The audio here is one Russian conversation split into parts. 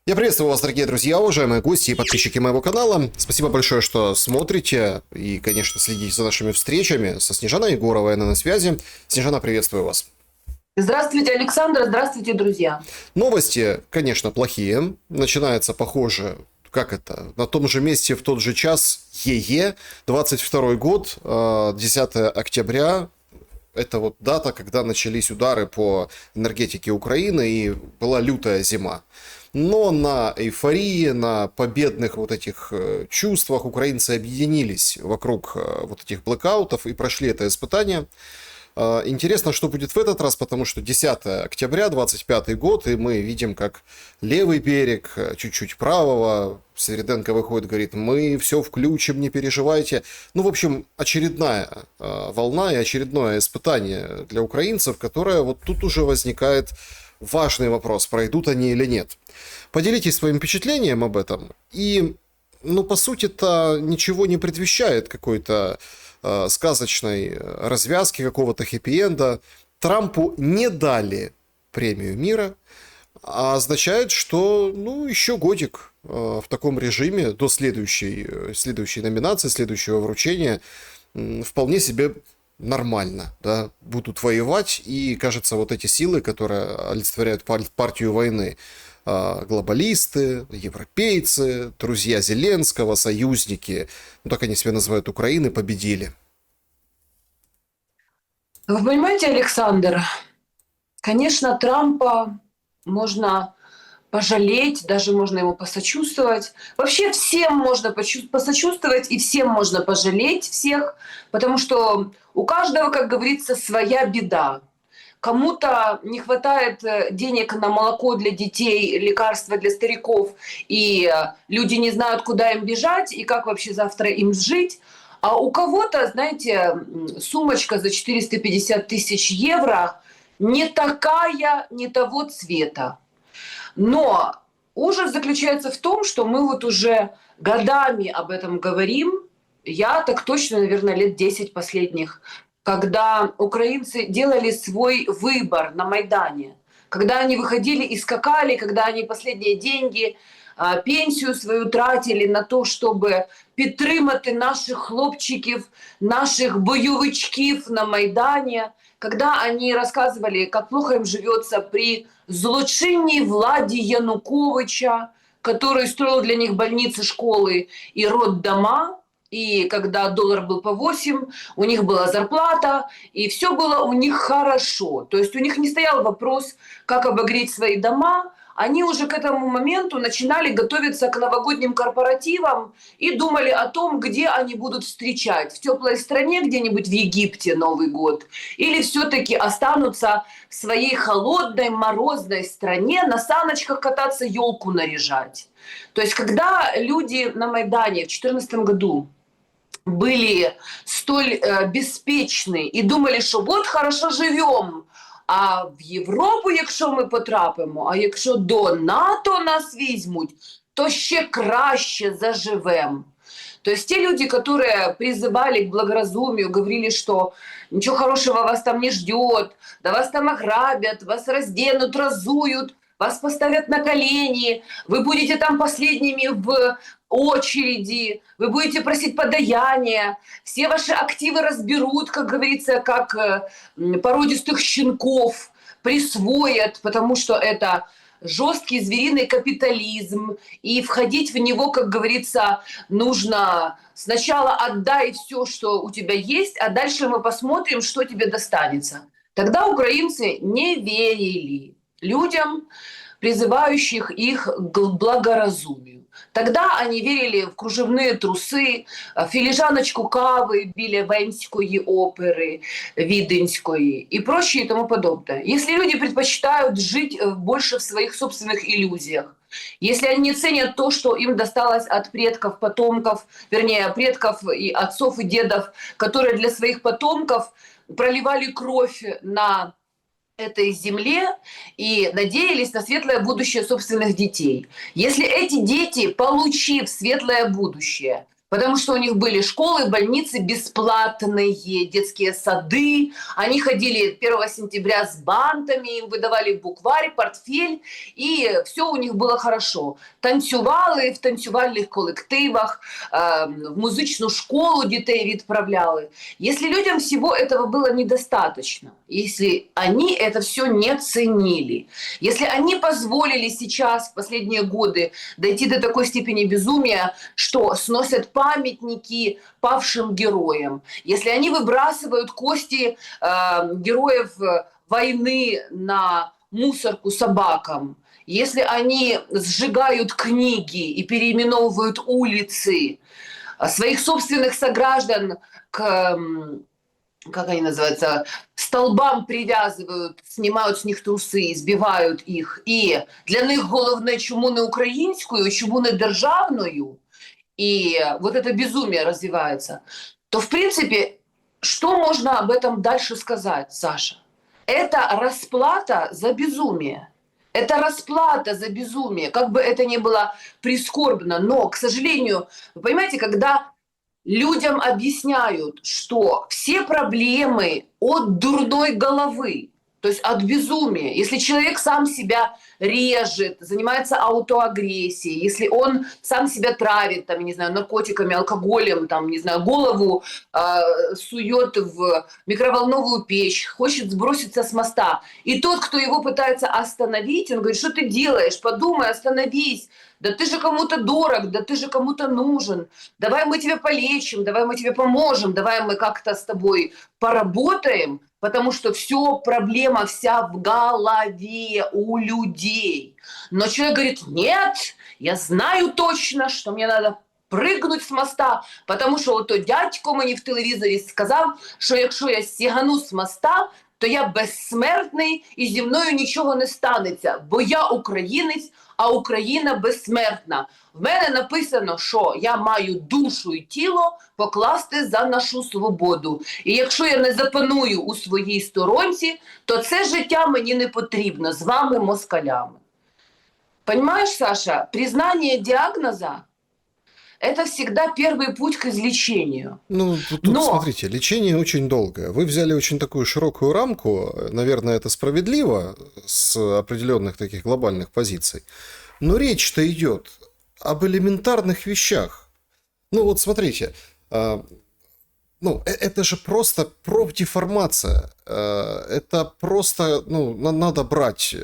Я приветствую вас, дорогие друзья, уважаемые гости и подписчики моего канала. Спасибо большое, что смотрите и, конечно, следите за нашими встречами. Со Снежаной Егоровой, она на связи. Снежана, приветствую вас. Здравствуйте, Александр, здравствуйте, друзья. Новости, конечно, плохие. Начинается, похоже, на том же месте в тот же час. 22 год, 10 октября. Это вот дата, когда начались удары по энергетике Украины и была лютая зима. Но на эйфории, на победных вот этих чувствах украинцы объединились вокруг вот этих блэкаутов и прошли это испытание. Интересно, что будет в этот раз, потому что 10 октября, 25 год, и мы видим, как левый берег, чуть-чуть правого, Свериденко выходит, говорит, мы все включим, не переживайте. Ну, в общем, очередная волна и очередное испытание для украинцев, которое вот тут уже возникает важный вопрос, пройдут они или нет. Поделитесь своим впечатлением об этом. И, ну, по сути-то ничего не предвещает какой-то сказочной развязки, какого-то хэппи-энда. Трампу не дали премию мира, а означает, что, ну, еще годик в таком режиме до следующей номинации, следующего вручения вполне себе нормально, да, будут воевать, и, кажется, вот эти силы, которые олицетворяют партию войны, глобалисты, европейцы, друзья Зеленского, союзники, ну так они себя называют, Украины, победили. Вы понимаете, Александр, конечно, Трампа можно пожалеть, даже можно ему посочувствовать. Вообще всем можно посочувствовать и всем можно пожалеть всех, потому что у каждого, как говорится, своя беда. Кому-то не хватает денег на молоко для детей, лекарства для стариков, и люди не знают, куда им бежать и как вообще завтра им жить. А у кого-то, знаете, сумочка за 450 тысяч евро не такая, не того цвета. Но ужас заключается в том, что мы вот уже годами об этом говорим. Я так точно, наверное, лет 10 последних, когда украинцы делали свой выбор на Майдане, когда они выходили и скакали, когда они последние деньги, пенсію свою тратили на то, щоб підтримати наших хлопчиків, наших бойовичків на Майдані, когда они рассказывали, как плохо им живется при злочинній владі Януковича, который строил для них больницы, школы и роддома, и когда доллар был по 8, у них была зарплата, и все было у них хорошо. То есть у них не стоял вопрос, как обогреть свои дома. Они уже к этому моменту начинали готовиться к новогодним корпоративам и думали о том, где они будут встречать. В теплой стране где-нибудь в Египте Новый год. Или все-таки останутся в своей холодной, морозной стране на саночках кататься, елку наряжать. То есть когда люди на Майдане в 2014 году были столь беспечны и думали, що от хорошо живем, а в Європу, якщо ми потрапимо, а якщо до НАТО нас візьмуть, то ще краще заживем. То есть те люди, которые призывали к благоразумию, говорили, что ничего хорошего вас там не ждет, да вас там ограбят, вас разденут, разуют, вас поставят на колени, вы будете там последними в очереди, вы будете просить подаяния, все ваши активы разберут, как говорится, как породистых щенков, присвоят, потому что это жесткий звериный капитализм, и входить в него, как говорится, нужно сначала отдай все, что у тебя есть, а дальше мы посмотрим, что тебе достанется. Тогда украинцы не верили людям, призывающих их к благоразумию. Тогда они верили в кружевные трусы, в филижаночку кави біля Венської оперы, Виденской и прочее и тому подобное. Если люди предпочитают жить больше в своих собственных иллюзиях, если они ценят то, что им досталось от предков, потомков, вернее, предков и отцов и дедов, которые для своих потомков проливали кровь на этой земле и надеялись на светлое будущее собственных детей. Если эти дети, получив светлое будущее, Потому что у них были школы, больницы, бесплатные детские сады. Они ходили 1 сентября с бантами, им выдавали букварь, портфель, и все у них было хорошо. Танцювали в танцювальних колективах, в музичну школу дітей відправляли. Если людям всего этого было недостаточно, если они это все не ценили, если они позволили сейчас в последние годы дойти до такой степени безумия, что сносят памятники павшим героям, если они выбрасывают кости героев войны на мусорку собакам, если они сжигают книги и переименовывают улицы, своих собственных сограждан к, как они называются, столбам привязывают, снимают с них трусы, избивают их. І для них головне, чому не українською, чому не державною, и вот это безумие развивается, то, в принципе, что можно об этом дальше сказать, Саша? Это расплата за безумие. Это расплата за безумие, как бы это ни было прискорбно. Но, к сожалению, вы понимаете, когда людям объясняют, что все проблемы от дурной головы, то есть от безумия. Если человек сам себя режет, занимается аутоагрессией, если он сам себя травит, там, я не знаю, наркотиками, алкоголем, там, не знаю, голову сует в микроволновую печь, хочет сброситься с моста. И тот, кто его пытается остановить, он говорит: что ты делаешь? Подумай, остановись. Да ты же кому-то дорог, да ты же кому-то нужен. Давай мы тебя полечим, давай мы тебе поможем, давай мы как-то с тобой поработаем. Потому что все, проблема вся в голове у людей. Но человек говорит: нет, я знаю точно, що мені треба пригнути з моста, тому що ото дядько мені в телевізорі сказав, що якщо я сігану з моста, то я безсмертний і зі мною нічого не станеться, бо я українець, а Україна безсмертна. В мене написано, що я маю душу і тіло покласти за нашу свободу. І якщо я не запаную у своїй сторонці, то це життя мені не потрібно з вами, москалями. Понимаешь, Саша, признание диагноза – это всегда первый путь к излечению. Ну, тут смотрите, лечение очень долгое. Вы взяли очень такую широкую рамку, наверное, это справедливо с определенных таких глобальных позиций. Но речь-то идет об элементарных вещах. Ну вот смотрите, это же просто профдеформация. Это просто, надо брать,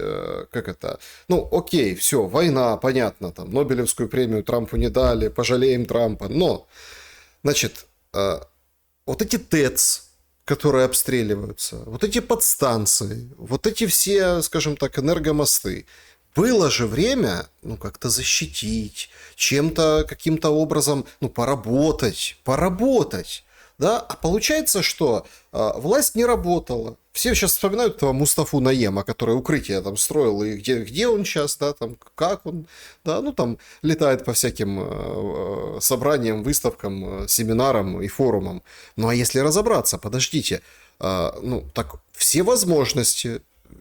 окей, все, война, понятно, там, Нобелевскую премию Трампу не дали, пожалеем Трампа, но, значит, вот эти ТЭЦ, которые обстреливаются, вот эти подстанции, вот эти все, скажем так, энергомосты, было же время, как-то защитить, чем-то, каким-то образом, поработать, да, а получается, что власть не работала. Все сейчас вспоминают этого Мустафу Наема, который укрытие там строил, и где он сейчас, да, там, как он, да, там летает по всяким собраниям, выставкам, семинарам и форумам. Ну, а если разобраться, подождите, так все возможности,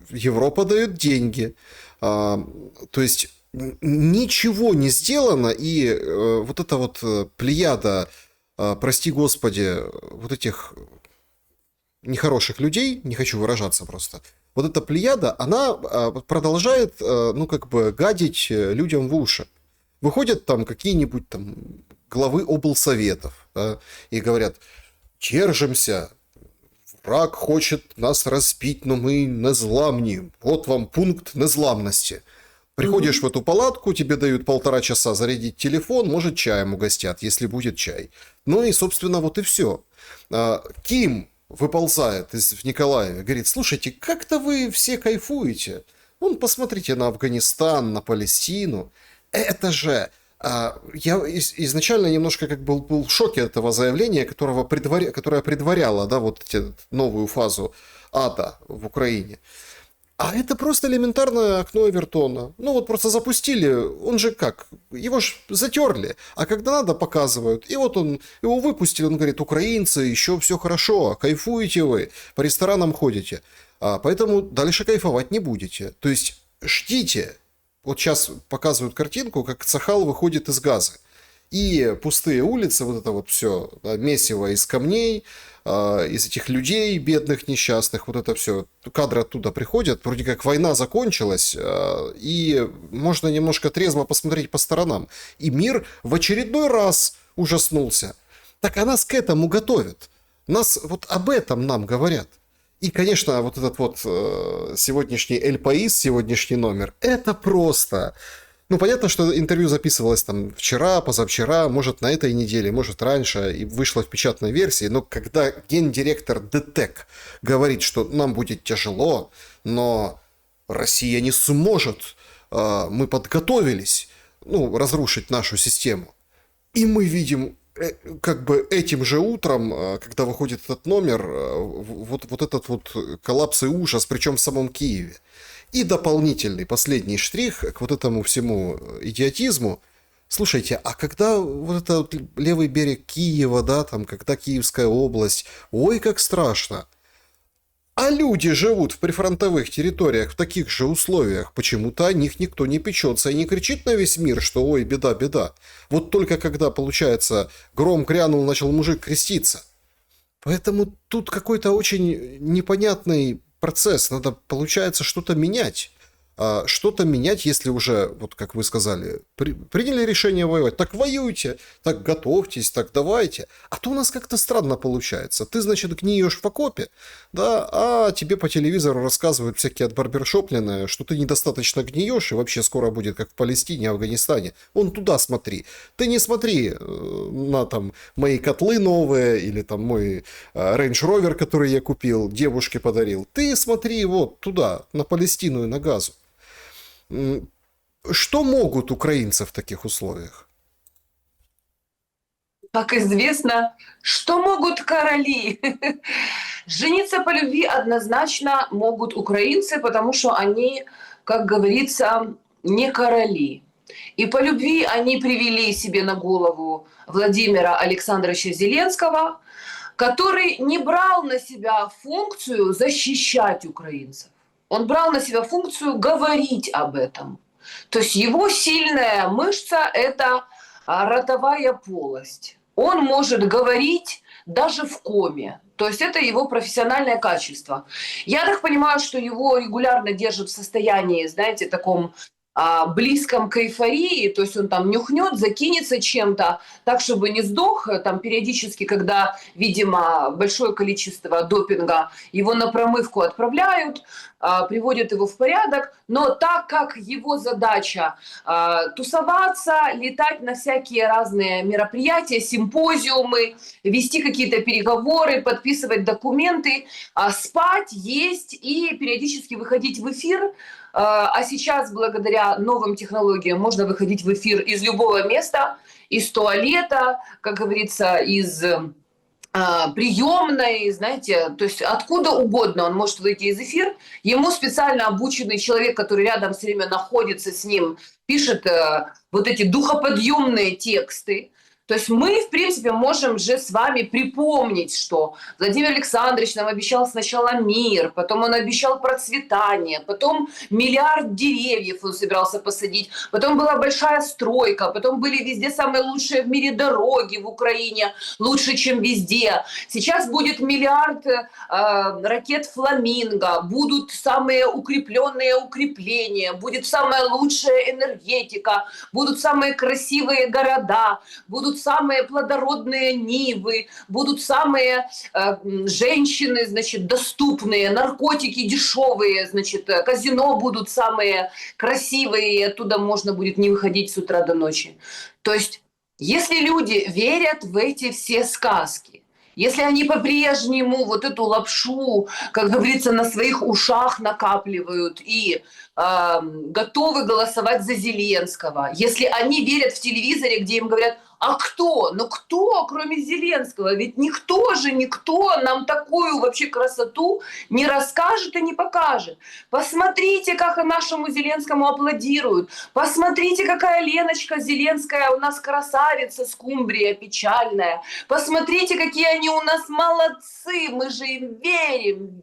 Европа дает деньги, то есть ничего не сделано, и вот эта вот плеяда, прости господи, вот этих нехороших людей, не хочу выражаться просто, вот эта плеяда, она продолжает, гадить людям в уши. Выходят там какие-нибудь там главы облсоветов, да, и говорят: держимся, враг хочет нас разбить, но мы незламні, вот вам пункт незламности. Приходишь в эту палатку, тебе дают 1,5 часа зарядить телефон, может, чаем угостят, если будет чай. Ну и, собственно, вот и все. Ким выползает в Николаеве, говорит: слушайте, как-то вы все кайфуете. Вон, посмотрите на Афганистан, на Палестину. Это же... Я изначально немножко был в шоке этого заявления, которое предваряло, да, вот новую фазу ада в Украине. А это просто элементарное окно Эвертона. Просто запустили, он же как? Его ж затерли, а когда надо, показывают. И вот его выпустили, он говорит: украинцы, еще все хорошо, кайфуете вы, по ресторанам ходите. Поэтому дальше кайфовать не будете. То есть ждите. Вот сейчас показывают картинку, как Цахал выходит из Газы. И пустые улицы, вот это вот все, месиво из камней, из этих людей бедных, несчастных, вот это все, кадры оттуда приходят, вроде как война закончилась, и можно немножко трезво посмотреть по сторонам. И мир в очередной раз ужаснулся. Так а нас к этому готовят. Нас вот об этом нам говорят. И, конечно, вот этот вот сегодняшний Эль Паис, сегодняшний номер, это просто... Ну, понятно, что интервью записывалось там вчера, позавчера, может, на этой неделе, может, раньше, и вышло в печатной версии, но когда гендиректор ДТЭК говорит, что нам будет тяжело, но Россия не сможет, мы подготовились, ну, разрушить нашу систему, и мы видим как бы этим же утром, когда выходит этот номер, вот этот вот коллапс и ужас, причем в самом Киеве. И дополнительный, последний штрих к вот этому всему идиотизму. Слушайте, а когда вот этот левый берег Киева, да, там, когда Киевская область, ой, как страшно. А люди живут в прифронтовых территориях в таких же условиях. Почему-то о них никто не печется и не кричит на весь мир, что ой, беда, беда. Вот только когда, получается, гром грянул, начал мужик креститься. Поэтому тут какой-то очень непонятный процесс. Надо, получается, что-то менять. А что-то менять, если уже, вот как вы сказали, приняли решение воевать. Так воюйте, так готовьтесь, так давайте. А то у нас как-то странно получается. Ты, значит, гниешь в окопе, да, а тебе по телевизору рассказывают всякие от барбершоплины, что ты недостаточно гниешь, и вообще скоро будет, как в Палестине, Афганистане. Вон туда смотри. Ты не смотри на там мои котлы новые, или там мой Range Rover, который я купил, девушке подарил. Ты смотри вот туда, на Палестину и на Газу. Что могут украинцы в таких условиях? Как известно, что могут короли? Жениться по любви однозначно могут украинцы, потому что они, как говорится, не короли. И по любви они привели себе на голову Владимира Александровича Зеленского, который не брал на себя функцию защищать украинцев. Он брал на себя функцию говорить об этом. То есть его сильная мышца – это ротовая полость. Он может говорить даже в коме. То есть это его профессиональное качество. Я так понимаю, что его регулярно держат в состоянии, знаете, таком близком к эйфории, то есть он там нюхнет, закинется чем-то, так, чтобы не сдох, там периодически, когда, видимо, большое количество допинга, его на промывку отправляют, приводят его в порядок, но так как его задача тусоваться, летать на всякие разные мероприятия, симпозиумы, вести какие-то переговоры, подписывать документы, спать, есть и периодически выходить в эфир. А сейчас, благодаря новым технологиям, можно выходить в эфир из любого места, из туалета, как говорится, из приемной, знаете, то есть откуда угодно он может выйти из эфира. Ему специально обученный человек, который рядом все время находится с ним, пишет вот эти духоподъемные тексты. То есть мы, в принципе, можем же с вами припомнить, что Владимир Александрович нам обещал сначала мир, потом он обещал процветание, потом миллиард деревьев он собирался посадить, потом была большая стройка, потом были везде самые лучшие в мире дороги в Украине, лучше, чем везде. Сейчас будет миллиард ракет «Фламинго», будут самые укрепленные укрепления, будет самая лучшая энергетика, будут самые красивые города, будут самые плодородные нивы, будут самые женщины, значит, доступные, наркотики дешевые, значит, казино будут самые красивые, и оттуда можно будет не выходить с утра до ночи. То есть, если люди верят в эти все сказки, если они по-прежнему вот эту лапшу, как говорится, на своих ушах накапливают и готовы голосовать за Зеленского, если они верят в телевизоре, где им говорят, а кто? Ну кто, кроме Зеленского? Ведь никто нам такую вообще красоту не расскажет и не покажет. Посмотрите, как нашему Зеленскому аплодируют. Посмотрите, какая Леночка Зеленская у нас красавица, скумбрия печальная. Посмотрите, какие они у нас молодцы. Мы же им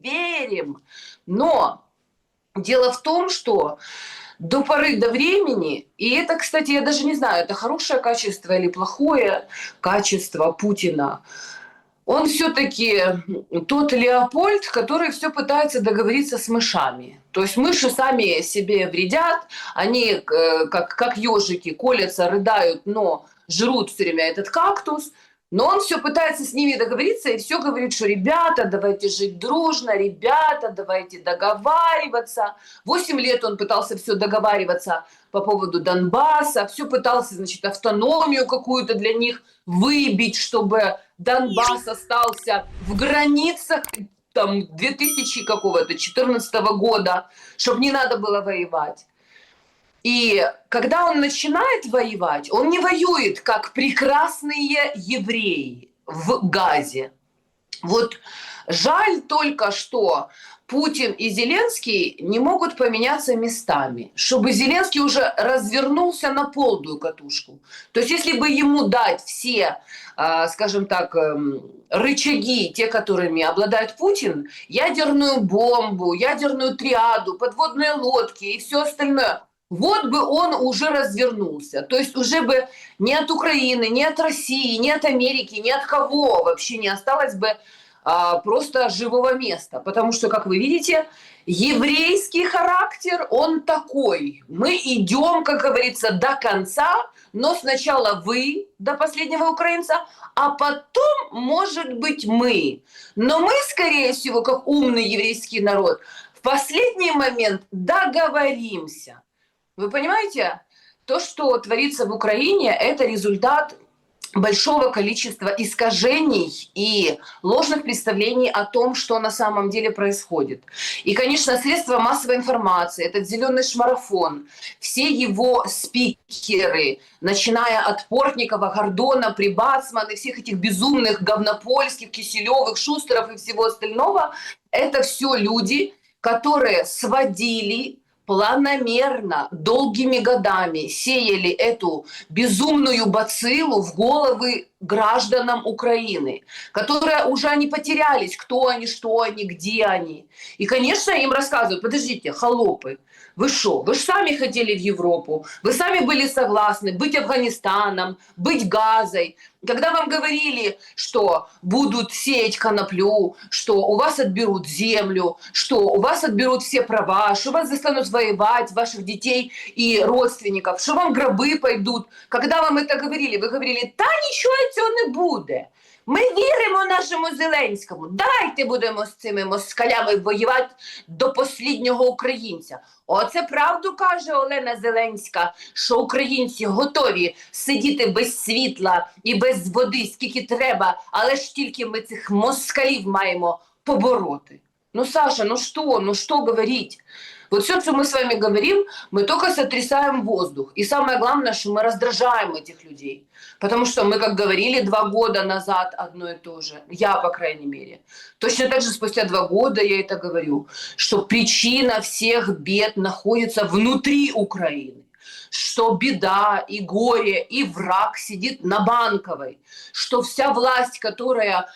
верим. Но дело в том, что до поры до времени, и это, кстати, я даже не знаю, это хорошее качество или плохое качество Путина, он все-таки тот Леопольд, который все пытается договориться с мышами. То есть мыши сами себе вредят, они как ежики колятся, рыдают, но жрут все время этот кактус. Но он все пытается с ними договориться и все говорит, что ребята, давайте жить дружно, ребята, давайте договариваться. 8 лет он пытался все договариваться по поводу Донбасса, все пытался, значит, автономию какую-то для них выбить, чтобы Донбасс остался в границах там 2014 года, чтобы не надо было воевать. И когда он начинает воевать, он не воюет, как прекрасные евреи в Газе. Вот жаль только, что Путин и Зеленский не могут поменяться местами, чтобы Зеленский уже развернулся на полную катушку. То есть если бы ему дать все, скажем так, рычаги, те, которыми обладает Путин, ядерную бомбу, ядерную триаду, подводные лодки и все остальное, вот бы он уже развернулся. То есть уже бы ни от Украины, ни от России, ни от Америки, ни от кого вообще не осталось бы просто живого места. Потому что, как вы видите, еврейский характер, он такой. Мы идем, как говорится, до конца, но сначала вы, до последнего украинца, а потом, может быть, мы. Но мы, скорее всего, как умный еврейский народ, в последний момент договоримся. Вы понимаете, то, что творится в Украине, это результат большого количества искажений и ложных представлений о том, что на самом деле происходит. И, конечно, средства массовой информации, этот зеленый шмарафон, все его спикеры, начиная от Портникова, Гордона, Прибацман и всех этих безумных говнопольских, Киселевых, Шустеров и всего остального, это все люди, которые сводили планомерно, долгими годами сеяли эту безумную бациллу в головы гражданам Украины, которые уже они потерялись, кто они, что они, где они. И, конечно, им рассказывают, подождите, холопы, вы что, вы же сами хотели в Европу, вы сами были согласны быть Афганистаном, быть Газой. Когда вам говорили, что будут сеять коноплю, что у вас отберут землю, что у вас отберут все права, что вас застанут воевать, ваших детей и родственников, что вам гробы пойдут. Когда вам это говорили, вы говорили, та нічого цього не буде. Ми віримо нашому Зеленському. Дайте будемо з цими москалями воювати до останнього українця. Оце правду каже Олена Зеленська, що українці готові сидіти без світла і без води, скільки треба, але ж тільки ми цих москалів маємо побороти. Ну, Саша, ну что говорить? Вот все, что мы с вами говорим, мы только сотрясаем воздух. И самое главное, что мы раздражаем этих людей. Потому что мы, как говорили 2 года назад, одно и то же. Я, по крайней мере. Точно так же спустя 2 года я это говорю. Что причина всех бед находится внутри Украины. Что беда и горе, и враг сидит на Банковой. Что вся власть, которая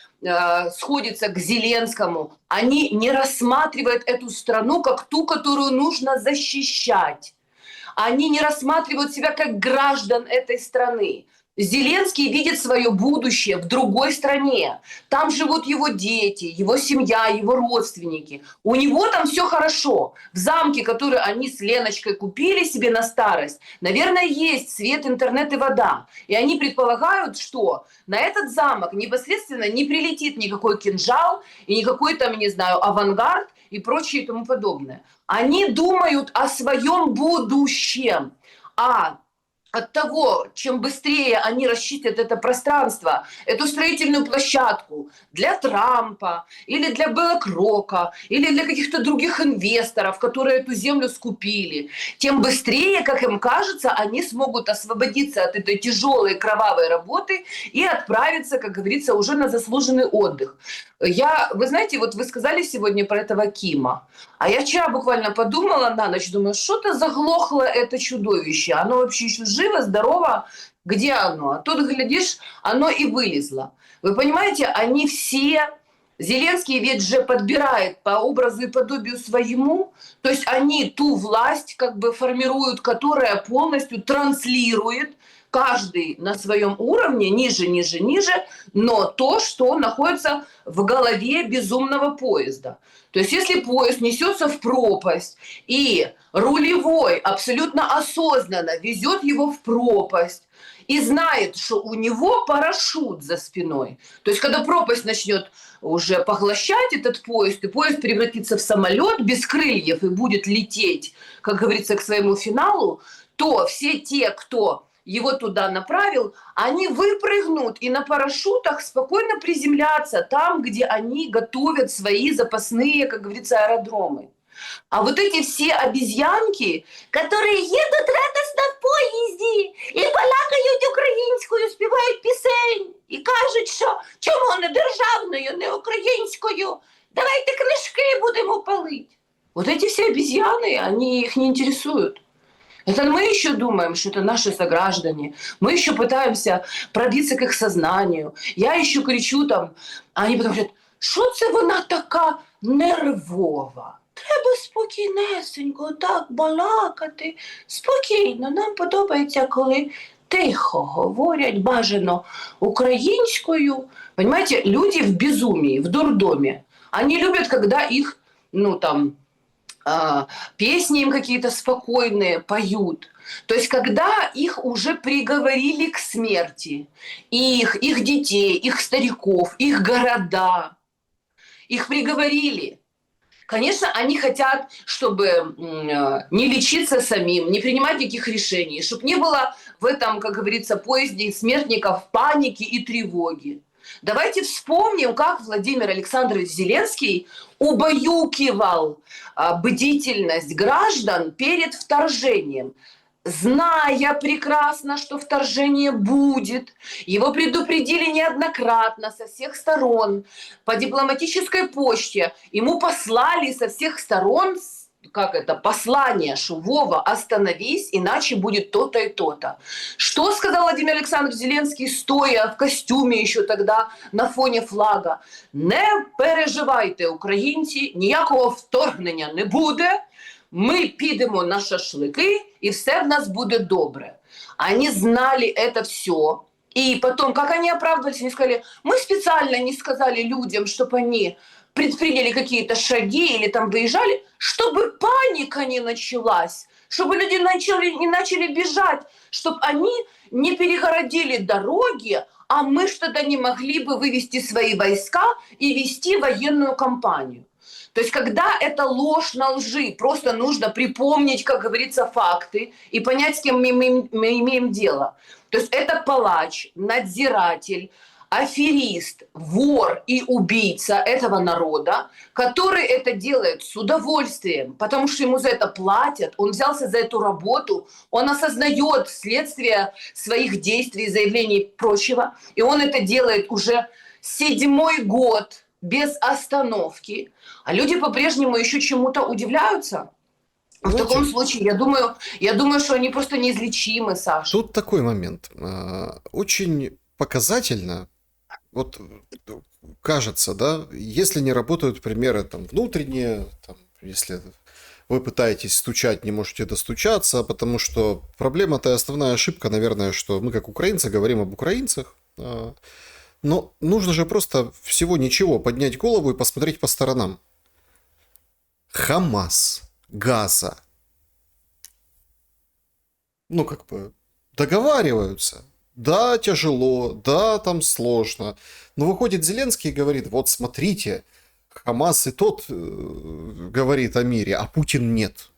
сходится к Зеленскому, они не рассматривают эту страну как ту, которую нужно защищать. Они не рассматривают себя как граждан этой страны. Зеленский видит свое будущее в другой стране. Там живут его дети, его семья, его родственники. У него там все хорошо. В замке, который они с Леночкой купили себе на старость, наверное, есть свет, интернет и вода. И они предполагают, что на этот замок непосредственно не прилетит никакой кинжал и никакой там, не знаю, авангард и прочее и тому подобное. Они думают о своем будущем. А от того, чем быстрее они расчистят это пространство, эту строительную площадку для Трампа или для BlackRock или для каких-то других инвесторов, которые эту землю скупили, тем быстрее, как им кажется, они смогут освободиться от этой тяжелой кровавой работы и отправиться, как говорится, уже на заслуженный отдых. Вы знаете, вот вы сказали сегодня про этого Кима, а я вчера буквально подумала на ночь, думаю, что-то заглохло это чудовище, оно вообще еще живо, здорово, где оно? А тут, глядишь, оно и вылезло. Вы понимаете, они все Зеленский ведь же подбирает по образу и подобию своему, то есть они ту власть как бы формируют, которая полностью транслирует каждый на своем уровне, ниже, ниже, ниже, но то, что находится в голове безумного поезда. То есть если поезд несется в пропасть, и рулевой абсолютно осознанно везет его в пропасть, и знает, что у него парашют за спиной. То есть, когда пропасть начнет уже поглощать этот поезд, и поезд превратится в самолет без крыльев и будет лететь, как говорится, к своему финалу, то все те, кто его туда направил, они выпрыгнут и на парашютах спокойно приземлятся там, где они готовят свои запасные, как говорится, аэродромы. А вот эти все обезьянки, которые едут радостно в поїзді і балакають українською, співають пісень і кажуть, що чому не державною, не українською, давайте книжки будемо палить. Вот эти все обезьяны, они их не интересуют. Это мы еще думаем, что это наши сограждане. Мы еще пытаемся пробиться к их сознанию. Я еще кричу там, а они потом говорят, що це вона така нервова? Треба спокійнесенько так балакати. Спокійно, нам подобається, коли тихо говорять, бажано українською. Понимаете, люди в безумии, в дурдоме. Они любят, когда их, песни им какие-то спокойные поют. То есть, когда их уже приговорили к смерти, их детей, их стариков, их города, их приговорили. Конечно, они хотят, чтобы не лечиться самим, не принимать никаких решений, чтобы не было в этом, как говорится, поезде смертников паники и тревоги. Давайте вспомним, как Владимир Александрович Зеленский убаюкивал бдительность граждан перед вторжением, зная прекрасно, что вторжение будет. Его предупредили неоднократно со всех сторон. По дипломатической почте ему послали со всех сторон послание, что Вова, остановись, иначе будет то-то и то-то. Что сказал Владимир Александрович Зеленский, стоя в костюме еще тогда на фоне флага? Не переживайте, українці, ніякого вторгнення не буде. Мы підемо на шашлыки, и все в нас будет добре. Они знали это все. И потом, как они оправдывались, они сказали, мы специально не сказали людям, чтобы они предприняли какие-то шаги или там выезжали, чтобы паника не началась, чтобы люди не начали бежать, чтобы они не перегородили дороги, а мы ж тогда не могли бы вывести свои войска и вести военную кампанию. То есть, когда это ложь на лжи, просто нужно припомнить, как говорится, факты и понять, с кем мы имеем дело. То есть, это палач, надзиратель, аферист, вор и убийца этого народа, который это делает с удовольствием, потому что ему за это платят, он взялся за эту работу, он осознает следствие своих действий, заявлений и прочего, и он это делает уже 7-й год без остановки, а люди по-прежнему еще чему-то удивляются. В таком случае, я думаю, что они просто неизлечимы, Саша. Тут такой момент. Очень показательно, вот кажется, да, если не работают примеры там внутренние, там, если вы пытаетесь стучать, не можете достучаться, потому что проблема-то и основная ошибка, наверное, что мы как украинцы говорим об украинцах, но нужно же просто всего ничего поднять голову и посмотреть по сторонам. Хамас, Газа, договариваются. Да, тяжело, да, там сложно. Но выходит Зеленский и говорит, вот смотрите, Хамас и тот говорит о мире, а Путин нет.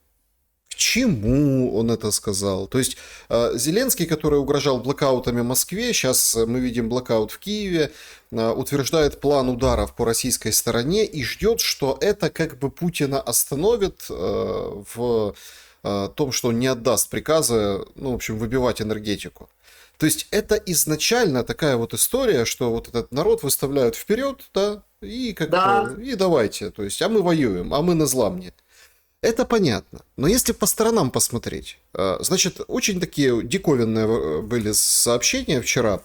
К чему он это сказал? То есть Зеленский, который угрожал блокаутами в Москве, сейчас мы видим блокаут в Киеве, утверждает план ударов по российской стороне и ждет, что это как бы Путина остановит в том, что он не отдаст приказа, выбивать энергетику. То есть это изначально такая вот история, что вот этот народ выставляют вперед, да, и и давайте, то есть, а мы воюем, а мы на зламне. Это понятно. Но если по сторонам посмотреть, значит, очень такие диковинные были сообщения вчера.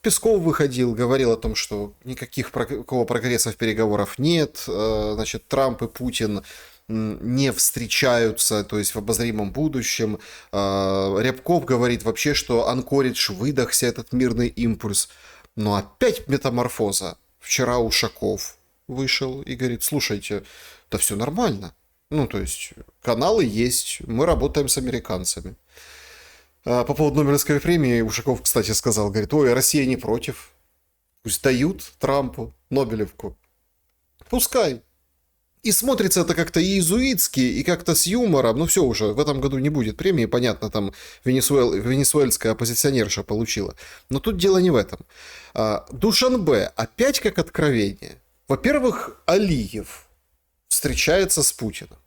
Песков выходил, говорил о том, что никакого прогресса в переговорах нет, значит, Трамп и Путин не встречаются, то есть в обозримом будущем. Рябков говорит вообще, что Анкоридж выдохся, этот мирный импульс. Но опять метаморфоза. Вчера Ушаков вышел и говорит, слушайте, да все нормально. Ну, то есть каналы есть, мы работаем с американцами. По поводу Нобелевской премии Ушаков, кстати, сказал, говорит, ой, Россия не против. Пусть дают Трампу Нобелевку. Пускай. И смотрится это как-то иезуитски, и как-то с юмором. Ну все уже, в этом году не будет премии, понятно, там венесуэльская оппозиционерша получила. Но тут дело не в этом. Душанбе опять как откровение. Во-первых, Алиев встречается с Путиным.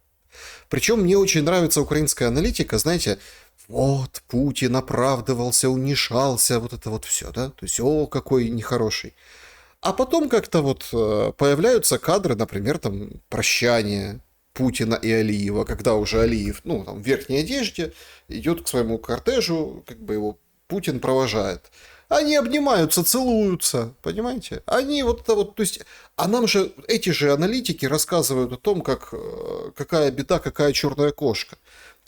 Причем мне очень нравится украинская аналитика, знаете, вот Путин оправдывался, унижался, вот это вот все, да, то есть, о, какой нехороший. А потом как-то вот появляются кадры, например, там, прощания Путина и Алиева, когда уже Алиев, ну, там, в верхней одежде, идет к своему кортежу, как бы его Путин провожает. Они обнимаются, целуются, понимаете? Они вот это вот, то есть, а нам же эти же аналитики рассказывают о том, как, какая беда, какая черная кошка.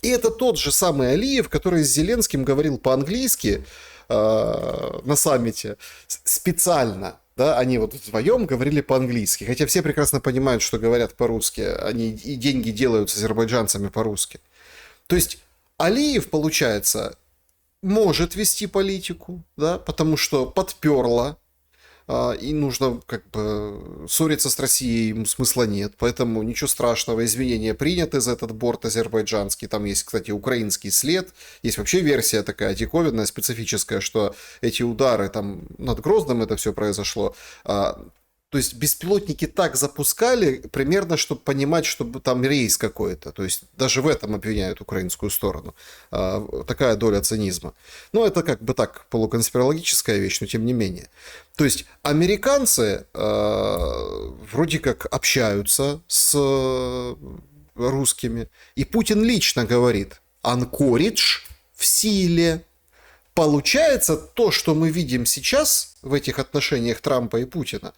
И это тот же самый Алиев, который с Зеленским говорил по-английски на саммите специально. Да, они вот вдвоем говорили по-английски, хотя все прекрасно понимают, что говорят по-русски, они и деньги делают с азербайджанцами по-русски. То есть Алиев, получается, может вести политику, да, потому что подперла, и нужно как бы ссориться с Россией, ему смысла нет, поэтому ничего страшного, извинения приняты за этот борт азербайджанский, там есть, кстати, украинский след, есть вообще версия такая диковинная, специфическая, что эти удары там над Грозным это все произошло, то есть беспилотники так запускали, примерно, чтобы понимать, чтобы там рейс какой-то. То есть даже в этом обвиняют украинскую сторону. Такая доля цинизма. Но это как бы так, полуконспирологическая вещь, но тем не менее. То есть американцы вроде как общаются с русскими. И Путин лично говорит, Анкоридж в силе. Получается, то, что мы видим сейчас в этих отношениях Трампа и Путина,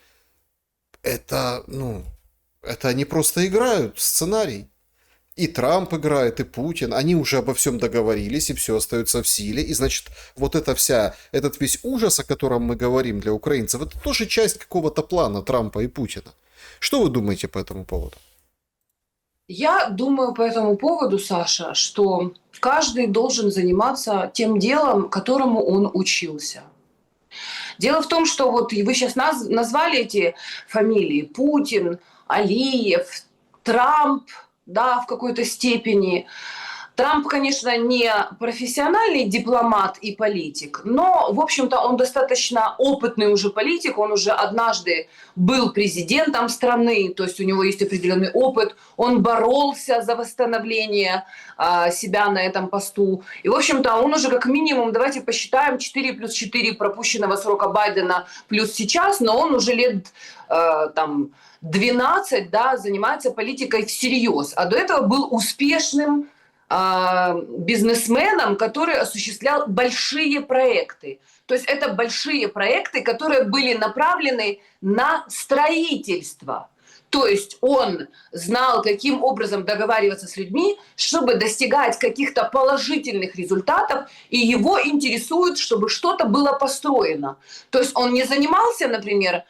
это, ну, это они просто играют сценарий. И Трамп играет, и Путин. Они уже обо всем договорились, и все остается в силе. И, значит, вот этот весь ужас, о котором мы говорим для украинцев, это тоже часть какого-то плана Трампа и Путина. Что вы думаете по этому поводу? Я думаю по этому поводу, Саша, что каждый должен заниматься тем делом, которому он учился. Дело в том, что вот вы сейчас назвали эти фамилии: Путин, Алиев, Трамп, да, в какой-то степени. Трамп, конечно, не профессиональный дипломат и политик, но, в общем-то, он достаточно опытный уже политик, он уже однажды был президентом страны, то есть у него есть определенный опыт, он боролся за восстановление себя на этом посту. И, в общем-то, он уже как минимум, давайте посчитаем, 4+4 пропущенного срока Байдена плюс сейчас, но он уже лет там 12, да, занимается политикой всерьез, а до этого был успешным бизнесменом, который осуществлял большие проекты. То есть это большие проекты, которые были направлены на строительство. То есть он знал, каким образом договариваться с людьми, чтобы достигать каких-то положительных результатов, и его интересует, чтобы что-то было построено. То есть он не занимался, например,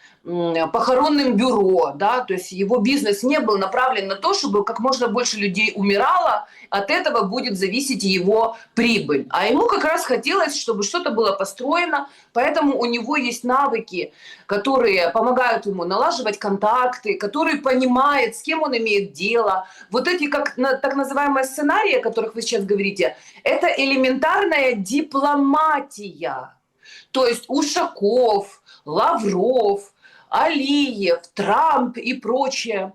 похоронным бюро, да, то есть его бизнес не был направлен на то, чтобы как можно больше людей умирало, от этого будет зависеть его прибыль. А ему как раз хотелось, чтобы что-то было построено, поэтому у него есть навыки, которые помогают ему налаживать контакты, который понимает, с кем он имеет дело. Вот эти так называемые сценарии, о которых вы сейчас говорите, это элементарная дипломатия. То есть Ушаков, Лавров, Алиев, Трамп и прочее.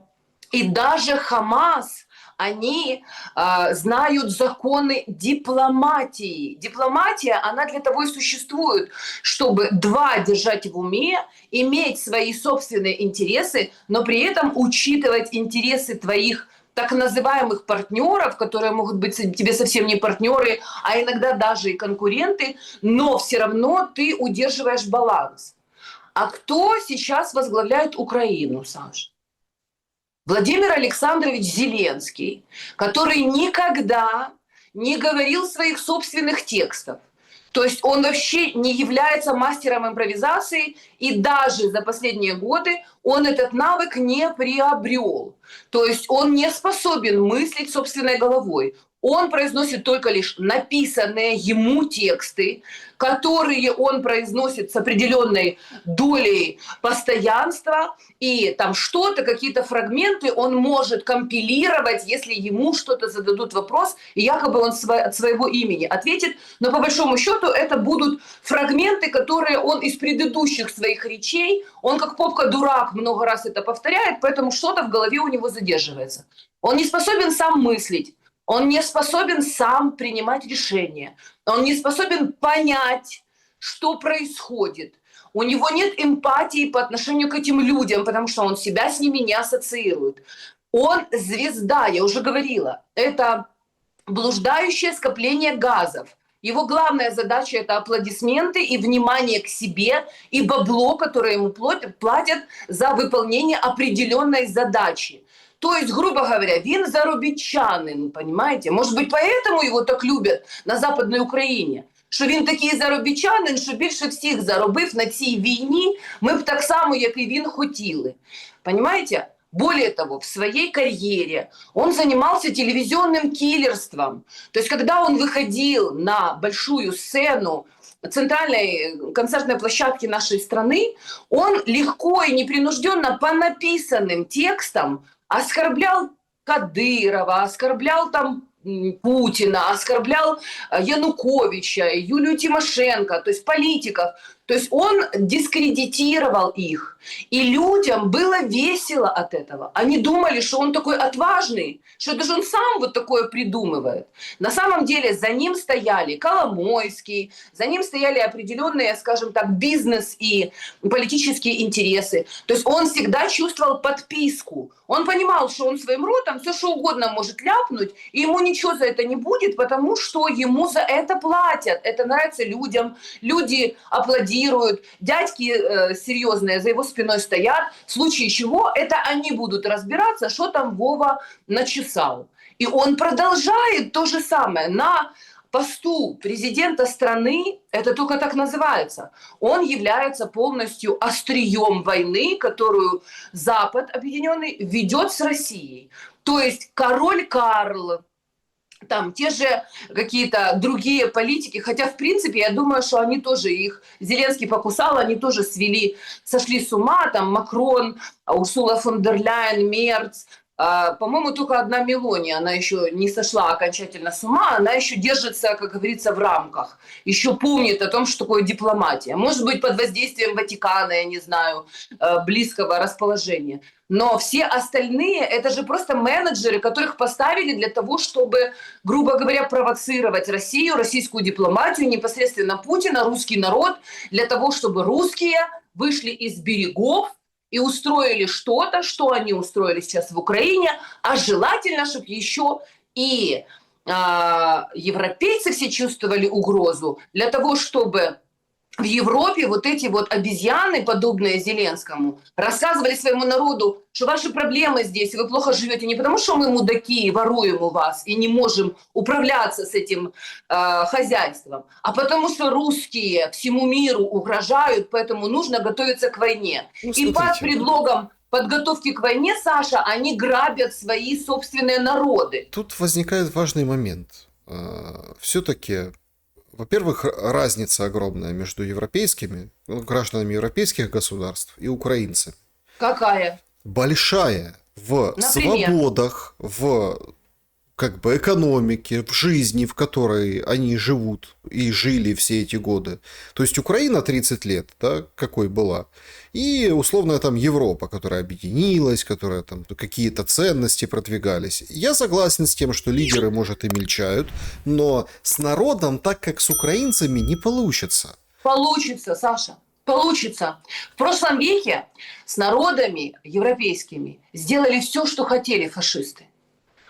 И даже Хамас, они знают законы дипломатии. Дипломатия, она для того и существует, чтобы держать в уме, иметь свои собственные интересы, но при этом учитывать интересы твоих так называемых партнеров, которые могут быть тебе совсем не партнеры, а иногда даже и конкуренты, но все равно ты удерживаешь баланс. А кто сейчас возглавляет Украину, Саш? Владимир Александрович Зеленский, который никогда не говорил своих собственных текстов. То есть он вообще не является мастером импровизации, и даже за последние годы он этот навык не приобрел. То есть он не способен мыслить собственной головой. Он произносит только лишь написанные ему тексты, которые он произносит с определенной долей постоянства, и там что-то, какие-то фрагменты он может компилировать, если ему что-то зададут вопрос, и якобы он от своего имени ответит, но по большому счету это будут фрагменты, которые он из предыдущих своих речей, он как попка-дурак много раз это повторяет, поэтому что-то в голове у него задерживается. Он не способен сам мыслить. Он не способен сам принимать решения. Он не способен понять, что происходит. У него нет эмпатии по отношению к этим людям, потому что он себя с ними не ассоциирует. Он звезда, я уже говорила. Это блуждающее скопление газов. Его главная задача – это аплодисменты и внимание к себе, и бабло, которое ему платят за выполнение определенной задачи. То есть, грубо говоря, він заробітчанин, понимаете? Может быть, поэтому его так любят на Западной Україні? Що він такий заробітчанин, що більше всіх заробив на цій війні, ми б так само, як і він, хотіли. Понимаете? Более того, в своей карьере он занимался телевизионным киллерством. То есть, когда он выходил на большую сцену центральной концертной площадки нашей страны, он легко и непринужденно по написанным текстам оскорблял Кадырова, оскорблял там Путина, оскорблял Януковича, Юлию Тимошенко, то есть политиков. То есть он дискредитировал их. И людям было весело от этого. Они думали, что он такой отважный, что даже он сам вот такое придумывает. На самом деле за ним стояли Коломойский, за ним стояли определенные, скажем так, бизнес и политические интересы. То есть он всегда чувствовал подписку. Он понимал, что он своим ротом все что угодно может ляпнуть, и ему ничего за это не будет, потому что ему за это платят. Это нравится людям, люди аплодируют, дядьки серьезные за его спиной стоят, в случае чего это они будут разбираться, что там Вова начесал. И он продолжает то же самое на посту президента страны, это только так называется. Он является полностью острием войны, которую Запад объединенный ведет с Россией. То есть король Карл, там те же какие-то другие политики, хотя, в принципе, я думаю, что они тоже, их Зеленский покусал, они тоже сошли с ума, там Макрон, Урсула фон дер Ляйен, Мерц, по-моему, только одна Мелония, она еще не сошла окончательно с ума, она еще держится, как говорится, в рамках, еще помнит о том, что такое дипломатия. Может быть, под воздействием Ватикана, я не знаю, близкого расположения. Но все остальные, это же просто менеджеры, которых поставили для того, чтобы, грубо говоря, провоцировать Россию, российскую дипломатию, непосредственно Путина, русский народ, для того, чтобы русские вышли из берегов и устроили что-то, что они устроили сейчас в Украине, а желательно, чтобы еще и европейцы все чувствовали угрозу для того, чтобы в Европе вот эти вот обезьяны, подобные Зеленскому, рассказывали своему народу, что ваши проблемы здесь, вы плохо живете не потому, что мы мудаки, воруем у вас и не можем управляться с этим хозяйством, а потому что русские всему миру угрожают, поэтому нужно готовиться к войне. Ну, и под предлогом подготовки к войне, Саша, они грабят свои собственные народы. Тут возникает важный момент. Все-таки, во-первых, разница огромная между европейскими, гражданами европейских государств и украинцами. Какая? Большая в Например? свободах, в как бы экономике, в жизни, в которой они живут и жили все эти годы. То есть Украина 30 лет, да, какой была, и условно там Европа, которая объединилась, которая там какие-то ценности продвигались. Я согласен с тем, что лидеры, может, и мельчают, но с народом так, как с украинцами, не получится. Получится, Саша. Получится. В прошлом веке с народами европейскими сделали все, что хотели фашисты.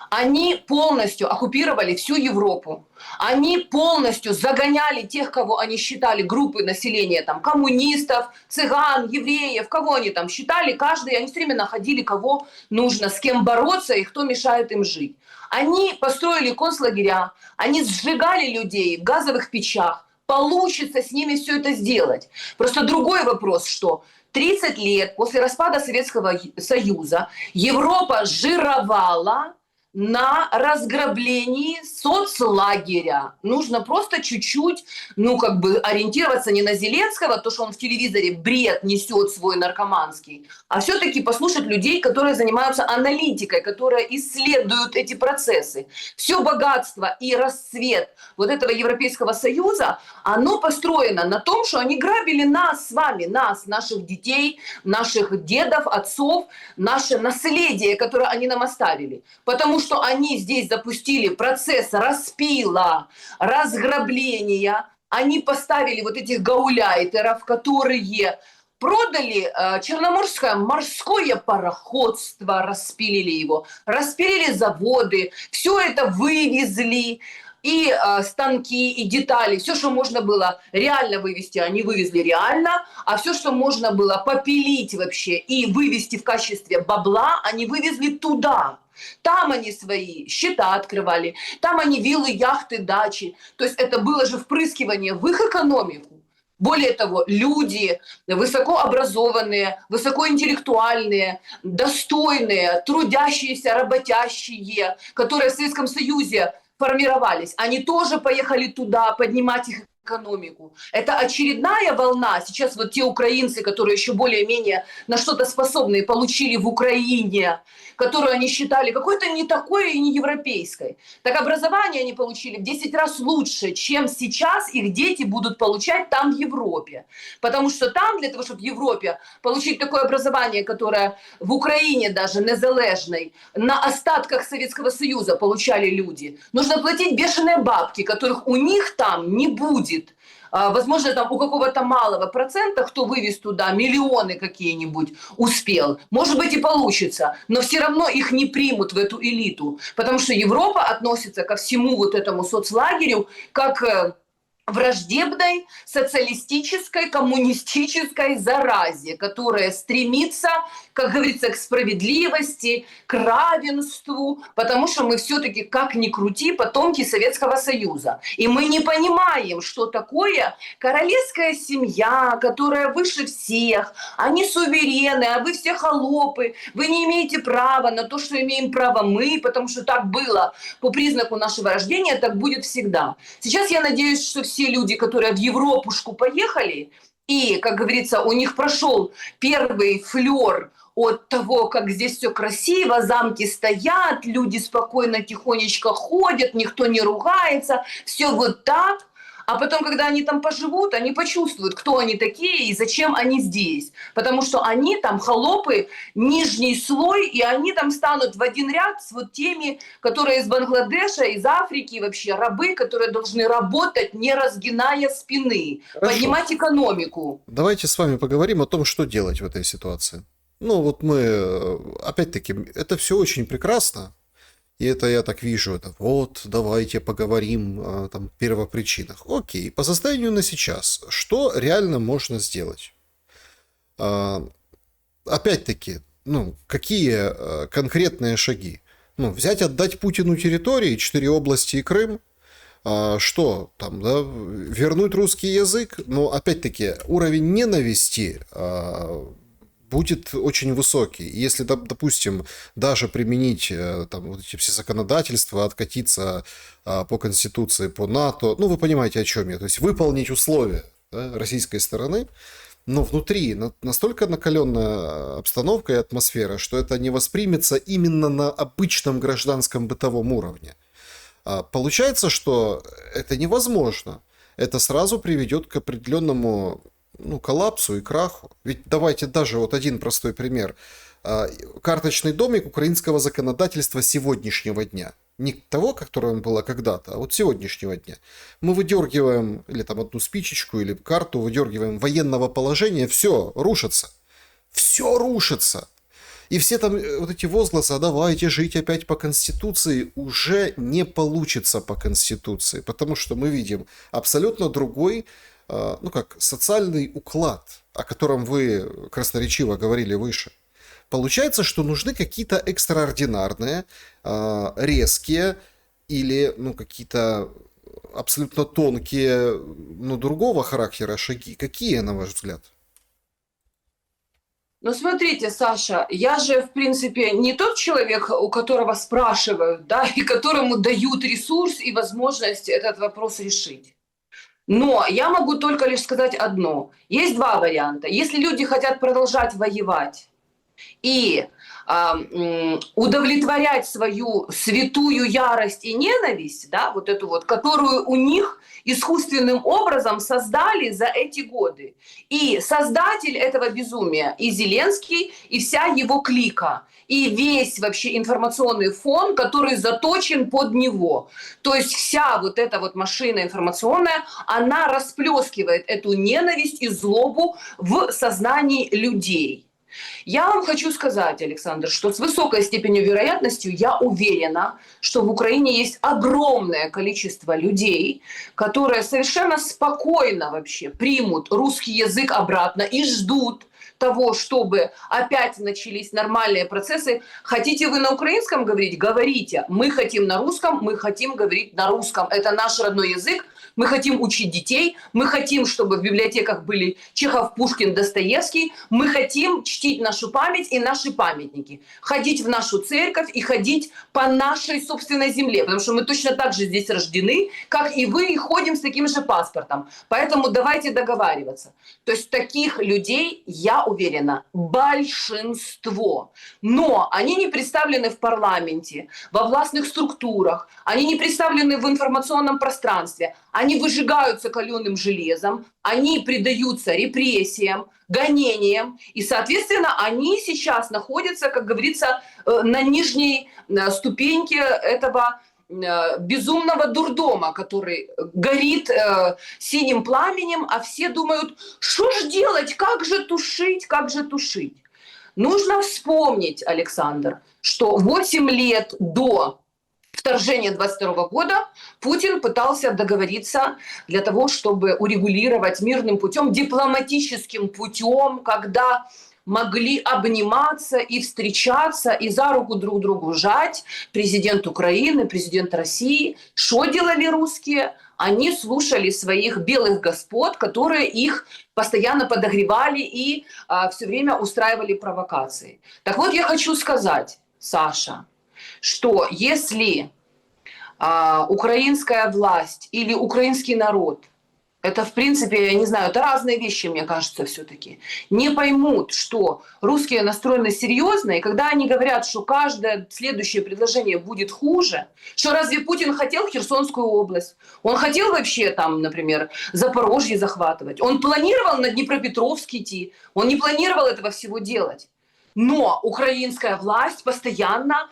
Они полностью оккупировали всю Европу. Они полностью загоняли тех, кого они считали группы населения, там, коммунистов, цыган, евреев, кого они там считали, каждый, они все время находили, кого нужно, с кем бороться и кто мешает им жить. Они построили концлагеря, они сжигали людей в газовых печах. Получится с ними все это сделать. Просто другой вопрос, что 30 лет после распада Советского Союза Европа жировала на разграблении соцлагеря. Нужно просто чуть-чуть, ориентироваться не на Зеленского, то, что он в телевизоре бред несет свой наркоманский, а все-таки послушать людей, которые занимаются аналитикой, которые исследуют эти процессы. Все богатство и расцвет вот этого Европейского Союза, оно построено на том, что они грабили нас с вами, нас, наших детей, наших дедов, отцов, наше наследие, которое они нам оставили. Потому что они здесь запустили процесс распила, разграбления, они поставили вот этих гауляйтеров, которые продали Черноморское морское пароходство, распилили его, распилили заводы, все это вывезли, и станки, и детали, все, что можно было реально вывести, они вывезли реально, а все, что можно было попилить вообще и вывести в качестве бабла, они вывезли туда. Там они свои счета открывали, там они виллы, яхты, дачи. То есть это было же впрыскивание в их экономику. Более того, люди высокообразованные, высокоинтеллектуальные, достойные, трудящиеся, работящие, которые в Советском Союзе формировались, они тоже поехали туда поднимать их экономику. Это очередная волна. Сейчас вот те украинцы, которые еще более-менее на что-то способны, получили в Украине, которую они считали какой-то не такой и не европейской. Так образование они получили в 10 раз лучше, чем сейчас их дети будут получать там в Европе. Потому что там, для того, чтобы в Европе получить такое образование, которое в Украине даже незалежной, на остатках Советского Союза получали люди, нужно платить бешеные бабки, которых у них там не будет. Возможно, там у какого-то малого процента, кто вывез туда миллионы какие-нибудь, успел. Может быть и получится, но все равно их не примут в эту элиту, потому что Европа относится ко всему вот этому соцлагерю как враждебной социалистической, коммунистической заразе, которая стремится, как говорится, к справедливости, к равенству, потому что мы все-таки, как ни крути, потомки Советского Союза. И мы не понимаем, что такое королевская семья, которая выше всех, они суверены, а вы все холопы, вы не имеете права на то, что имеем право мы, потому что так было по признаку нашего рождения, так будет всегда. Сейчас я надеюсь, что все люди, которые в Европушку поехали, и, как говорится, у них прошел первый флёр от того, как здесь все красиво, замки стоят, люди спокойно, тихонечко ходят, никто не ругается, все вот так. А потом, когда они там поживут, они почувствуют, кто они такие и зачем они здесь. Потому что они там холопы, нижний слой, и они там станут в один ряд с вот теми, которые из Бангладеша, из Африки, вообще рабы, которые должны работать, не разгиная спины, Хорошо. поднимать экономику. Давайте с вами поговорим о том, что делать в этой ситуации. Ну, вот мы, опять-таки, это все очень прекрасно. И это я так вижу, это вот, давайте поговорим о там, первопричинах. Окей, по состоянию на сейчас, что реально можно сделать? Опять-таки, какие конкретные шаги? Взять, отдать Путину территории, 4 области и Крым, что там, да, вернуть русский язык, но опять-таки уровень ненависти будет очень высокий. Если, допустим, даже применить там, вот эти все законодательства, откатиться по Конституции, по НАТО, вы понимаете, о чем я, то есть выполнить условия, да, российской стороны, но внутри настолько накаленная обстановка и атмосфера, что это не воспримется именно на обычном гражданском бытовом уровне. Получается, что это невозможно. Это сразу приведет к определенному коллапсу и краху. Ведь давайте даже вот один простой пример. Карточный домик украинского законодательства сегодняшнего дня. Не того, которое было когда-то, а вот сегодняшнего дня. Мы выдергиваем или там одну спичечку, или карту, выдергиваем военного положения, все рушится. Все рушится. И все там вот эти возгласы: «А давайте жить опять по Конституции», уже не получится по Конституции, потому что мы видим абсолютно другой, ну как, социальный уклад, о котором вы красноречиво говорили выше. Получается, что нужны какие-то экстраординарные, резкие или, ну, какие-то абсолютно тонкие, но другого характера шаги. Какие, на ваш взгляд? Ну, смотрите, Саша, я же, в принципе, не тот человек, у которого спрашивают, да, и которому дают ресурс и возможность этот вопрос решить. Но я могу только лишь сказать одно. Есть два варианта. Если люди хотят продолжать воевать и удовлетворять свою святую ярость и ненависть, да, вот эту вот, которую у них искусственным образом создали за эти годы. И создатель этого безумия, и Зеленский, и вся его клика, и весь вообще информационный фон, который заточен под него. То есть вся вот эта вот машина информационная, она расплескивает эту ненависть и злобу в сознании людей. Я вам хочу сказать, Александр, что с высокой степенью вероятности я уверена, что в Украине есть огромное количество людей, которые совершенно спокойно вообще примут русский язык обратно и ждут того, чтобы опять начались нормальные процессы. Хотите вы на украинском говорить? Говорите. Мы хотим на русском, мы хотим говорить на русском. Это наш родной язык. Мы хотим учить детей, мы хотим, чтобы в библиотеках были Чехов, Пушкин, Достоевский, мы хотим чтить нашу память и наши памятники, ходить в нашу церковь и ходить по нашей собственной земле, потому что мы точно так же здесь рождены, как и вы, и ходим с таким же паспортом. Поэтому давайте договариваться. То есть таких людей, я уверена, большинство. Но они не представлены в парламенте, во властных структурах, они не представлены в информационном пространстве. Они выжигаются каленым железом, они предаются репрессиям, гонениям, и, соответственно, они сейчас находятся, как говорится, на нижней ступеньке этого безумного дурдома, который горит синим пламенем, а все думают, что же делать, как же тушить, как же тушить. Нужно вспомнить, Александр, что 8 лет до вторжения 22 года Путин пытался договориться для того, чтобы урегулировать мирным путем, дипломатическим путем, когда могли обниматься и встречаться, и за руку друг другу жать президент Украины, президент России. Что делали русские? Они слушали своих белых господ, которые их постоянно подогревали и все время устраивали провокации. Так вот, я хочу сказать, Саша, что если украинская власть или украинский народ, это, в принципе, я не знаю, это разные вещи, мне кажется, все-таки, не поймут, что русские настроены серьезно, и когда они говорят, что каждое следующее предложение будет хуже, что разве Путин хотел Херсонскую область? Он хотел вообще там, например, Запорожье захватывать? Он планировал на Днепропетровск идти? Он не планировал этого всего делать. Но украинская власть постоянно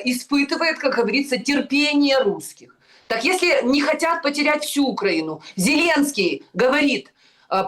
испытывает, как говорится, терпение русских. Так если не хотят потерять всю Украину, Зеленский говорит,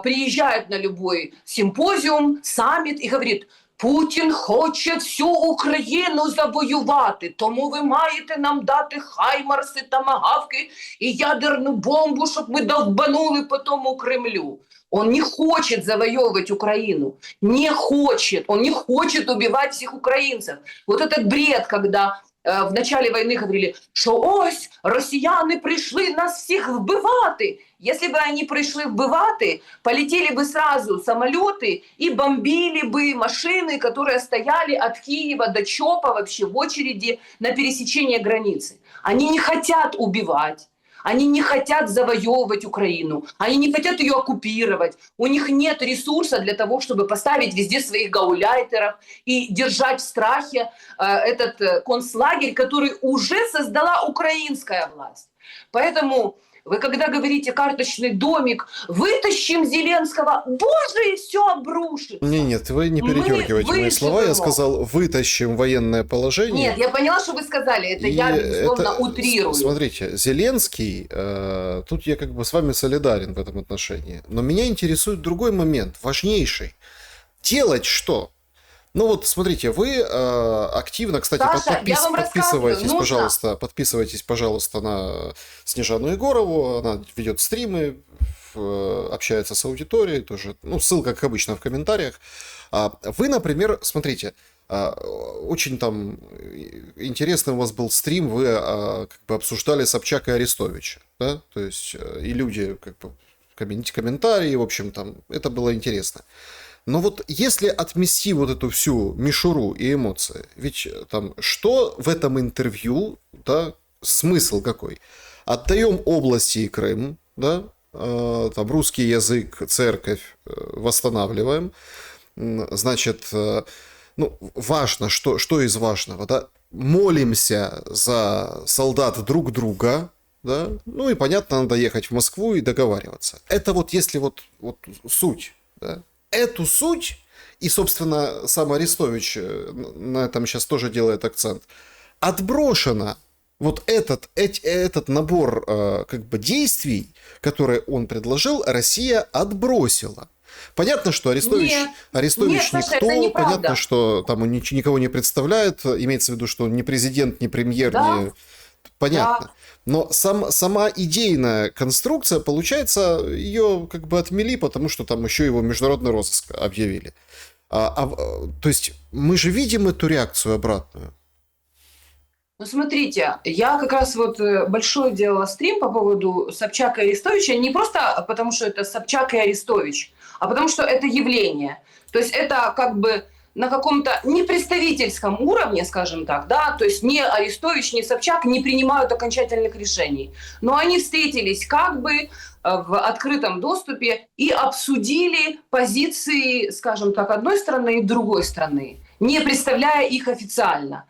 приезжает на любой симпозиум, саммит и говорит, Путін хоче всю Україну завоювати, тому ви маєте нам дати хаймарси, томагавки і ядерну бомбу, щоб ми довбанули по тому Кремлю. Он не хочет завоевывать Украину, не хочет, он не хочет убивать всех украинцев. Вот этот бред, когда в начале войны говорили, що ось росіяни прийшли нас всіх вбивати. Если бы они пришли вбивати, полетели бы сразу самолеты и бомбили бы машины, которые стояли от Киева до ЧОПа вообще в очереди на пересечение границы. Они не хотят убивать. Они не хотят завоевывать Украину, они не хотят ее оккупировать. У них нет ресурса для того, чтобы поставить везде своих гауляйтеров и держать в страхе этот концлагерь, который уже создала украинская власть. Поэтому вы когда говорите карточный домик, вытащим Зеленского, боже, и все обрушится. Нет, вы не передергивайте мои слова, я сказал, вытащим военное положение. Нет, я поняла, что вы сказали, это я, безусловно, утрирую. Смотрите, Зеленский, тут я как бы с вами солидарен в этом отношении, но меня интересует другой момент, важнейший. Делать что? Ну вот, смотрите, вы активно, кстати, Саша, я вам рассказываю, нужно. подписывайтесь, пожалуйста, на Снежану Егорову, она ведет стримы, общается с аудиторией, тоже, ну, ссылка, как обычно, в комментариях. Вы, например, смотрите, очень там интересный у вас был стрим, вы как бы обсуждали Собчак и Арестовича, да, то есть и люди как бы комментарии, в общем, там, это было интересно. Но вот если отмести вот эту всю мишуру и эмоции, ведь там что в этом интервью, да, смысл какой? Отдаем области и Крым, да, там русский язык, церковь восстанавливаем, значит, ну, важно, что из важного, да, молимся за солдат друг друга, да, ну и понятно, надо ехать в Москву и договариваться. Это вот если вот суть, да. Эту суть, и, собственно, сам Арестович на этом сейчас тоже делает акцент, отброшено вот этот набор как бы действий, которые он предложил, Россия отбросила. Понятно, что Арестович Нет, Саша, это никто, неправда. понятно, что там он никого не представляет, имеется в виду, что он не президент, не премьер, Да, не... Понятно. да. Но сама идейная конструкция, получается, ее как бы отмели, потому что там еще его международный розыск объявили. То есть мы же видим эту реакцию обратную. Ну, смотрите, я как раз вот большой делала стрим по поводу Собчака и Арестовича, не просто потому, что это Собчак и Арестович, а потому, что это явление. То есть это как бы на каком-то непредставительском уровне, скажем так, да, то есть ни Арестович, ни Собчак не принимают окончательных решений. Но они встретились как бы в открытом доступе и обсудили позиции, скажем так, одной страны и другой страны, не представляя их официально.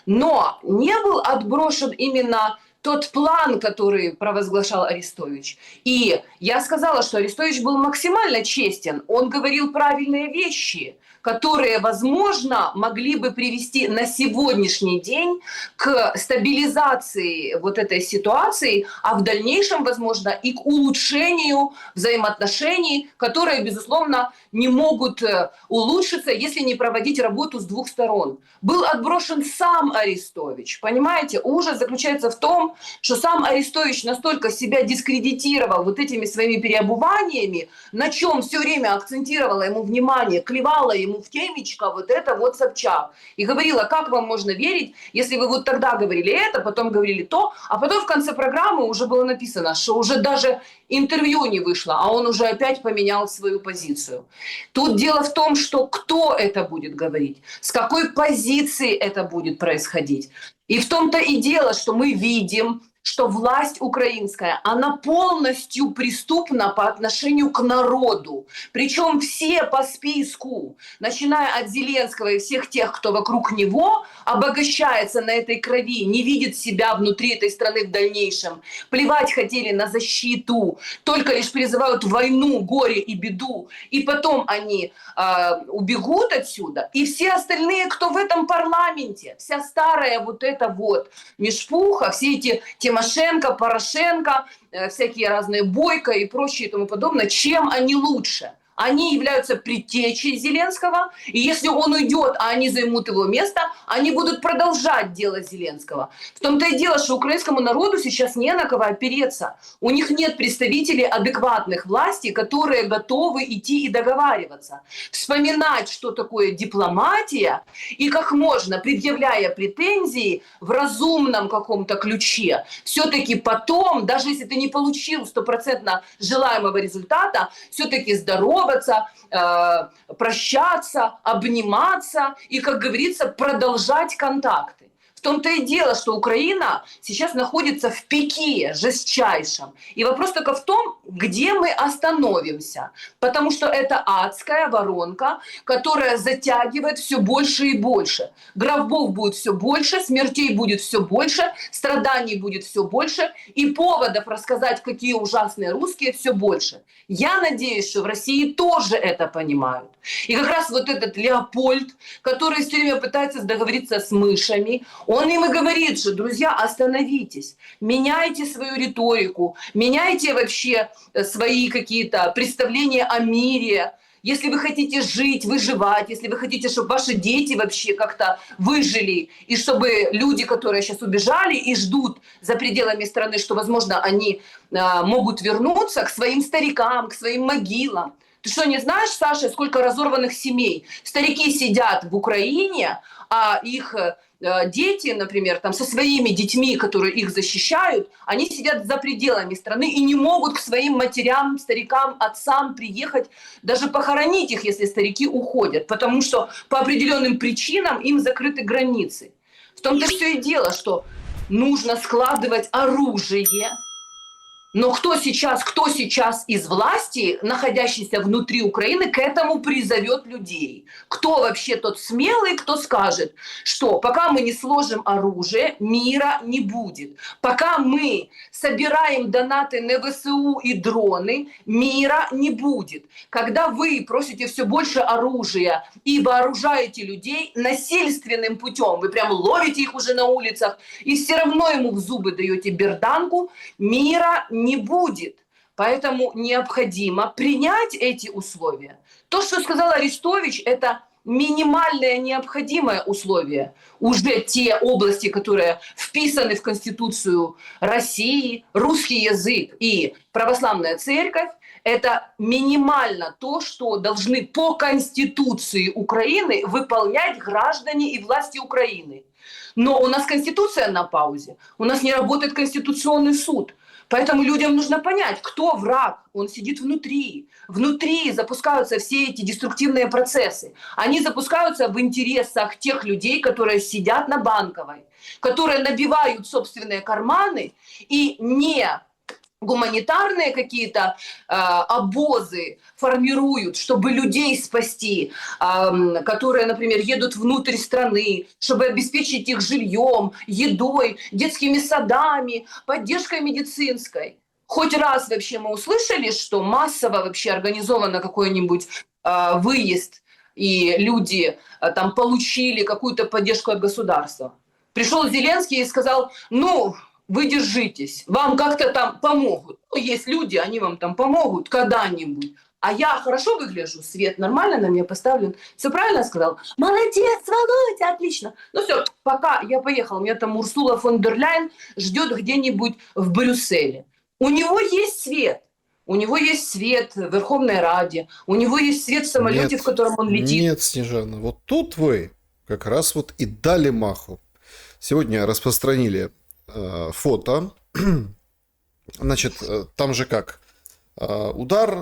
Но не был отброшен именно тот план, который провозглашал Арестович. И я сказала, что Арестович был максимально честен. Он говорил правильные вещи, которые, возможно, могли бы привести на сегодняшний день к стабилизации вот этой ситуации, а в дальнейшем, возможно, и к улучшению взаимоотношений, которые, безусловно, не могут улучшиться, если не проводить работу с двух сторон. Был отброшен сам Арестович. Понимаете, ужас заключается в том, что сам Арестович настолько себя дискредитировал вот этими своими переобуваниями, на чем все время акцентировала ему внимание, клевала ему в темечко вот это вот Собчак. И говорила, как вам можно верить, если вы вот тогда говорили это, потом говорили то, а потом в конце программы уже было написано, что уже даже интервью не вышло, а он уже опять поменял свою позицию. Тут дело в том, что кто это будет говорить, с какой позиции это будет происходить. И в том-то и дело, что мы видим, что власть украинская, она полностью преступна по отношению к народу. Причем все по списку, начиная от Зеленского и всех тех, кто вокруг него, обогащается на этой крови, не видит себя внутри этой страны в дальнейшем. Плевать хотели на защиту, только лишь призывают войну, горе и беду. И потом они убегут отсюда. И все остальные, кто в этом парламенте, вся старая вот эта вот межпуха, все эти Тимошенко, Порошенко, всякие разные Бойко и прочее и тому подобное, чем они лучше? Они являются предтечей Зеленского, и если он уйдет, а они займут его место, они будут продолжать дело Зеленского. В том-то и дело, что украинскому народу сейчас не на кого опереться. У них нет представителей адекватных власти, которые готовы идти и договариваться. Вспоминать, что такое дипломатия, и как можно, предъявляя претензии в разумном каком-то ключе, все-таки потом, даже если ты не получил стопроцентно желаемого результата, все-таки здорово, прощаться, обниматься и, как говорится, продолжать контакты. В том-то и дело, что Украина сейчас находится в пике жестчайшем. И вопрос только в том, где мы остановимся. Потому что это адская воронка, которая затягивает все больше и больше. Гробов будет все больше, смертей будет все больше, страданий будет все больше, и поводов рассказать, какие ужасные русские, все больше. Я надеюсь, что в России тоже это понимают. И как раз вот этот Леопольд, который все время пытается договориться с мышами, он им и говорит, что, друзья, остановитесь, меняйте свою риторику, меняйте вообще свои какие-то представления о мире. если вы хотите жить, выживать, если вы хотите, чтобы ваши дети вообще как-то выжили, и чтобы люди, которые сейчас убежали и ждут за пределами страны, что, возможно, они могут вернуться к своим старикам, к своим могилам. Ты что, не знаешь, Саша, сколько разорванных семей? Старики сидят в Украине, а их дети, например, там, со своими детьми, которые их защищают, они сидят за пределами страны и не могут к своим матерям, старикам, отцам приехать, даже похоронить их, если старики уходят, потому что по определенным причинам им закрыты границы. В том-то все и дело, что нужно складывать оружие. Но кто сейчас из власти, находящийся внутри Украины, к этому призовет людей? Кто вообще тот смелый, кто скажет, что пока мы не сложим оружие, мира не будет. Пока мы собираем донаты на ВСУ и дроны, мира не будет. Когда вы просите все больше оружия и вооружаете людей насильственным путем, вы прям ловите их уже на улицах и все равно ему в зубы даете берданку, мира не будет. Поэтому необходимо принять эти условия. То, что сказал Арестович, это минимальное необходимое условие. Уже те области, которые вписаны в Конституцию России, русский язык и православная церковь, это минимально то, что должны по Конституции Украины выполнять граждане и власти Украины. Но у нас Конституция на паузе, у нас не работает Конституционный суд. Поэтому людям нужно понять, кто враг. Он сидит внутри. Внутри запускаются все эти деструктивные процессы. Они запускаются в интересах тех людей, которые сидят на Банковой, которые набивают собственные карманы и не гуманитарные какие-то обозы формируют, чтобы людей спасти, которые, например, едут внутрь страны, чтобы обеспечить их жильем, едой, детскими садами, поддержкой медицинской. Хоть раз вообще мы услышали, что массово вообще организовано какой-нибудь выезд, и люди там получили какую-то поддержку от государства. Пришел Зеленский и сказал, вы держитесь, вам как-то там помогут. Есть люди, они вам там помогут когда-нибудь. А я хорошо выгляжу, свет нормально на меня поставлен. Все правильно сказал? Молодец, Володя, отлично. Все, пока я поехал, меня там Урсула фон дер Ляйен ждет где-нибудь в Брюсселе. У него есть свет. У него есть свет в Верховной Раде. У него есть свет в самолете, в котором он летит. Нет, Снежана, вот тут вы как раз вот и дали маху. Сегодня распространили фото. Значит, там же как? Удар,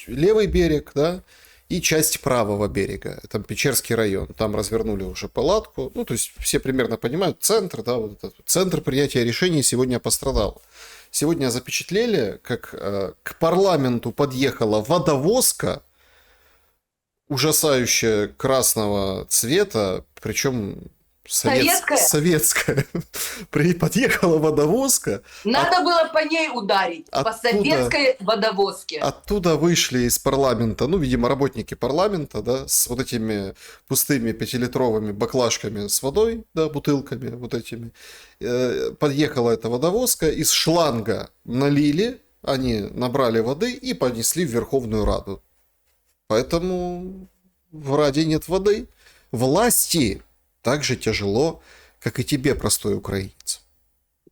левый берег, да, и часть правого берега. Там Печерский район. Там развернули уже палатку. То есть все примерно понимают, центр, да, вот этот центр принятия решений сегодня пострадал. Сегодня запечатлели, как к парламенту подъехала водовозка, ужасающая красного цвета, причем советская. Подъехала водовозка. Надо было по ней ударить, по советской водовозке. Оттуда вышли из парламента, видимо, работники парламента, да, с вот этими пустыми 5-литровыми баклажками с водой, да, бутылками вот этими. Подъехала эта водовозка, из шланга налили, они набрали воды и понесли в Верховную Раду. Поэтому в Раде нет воды. Власти так же тяжело, как и тебе, простой украинец.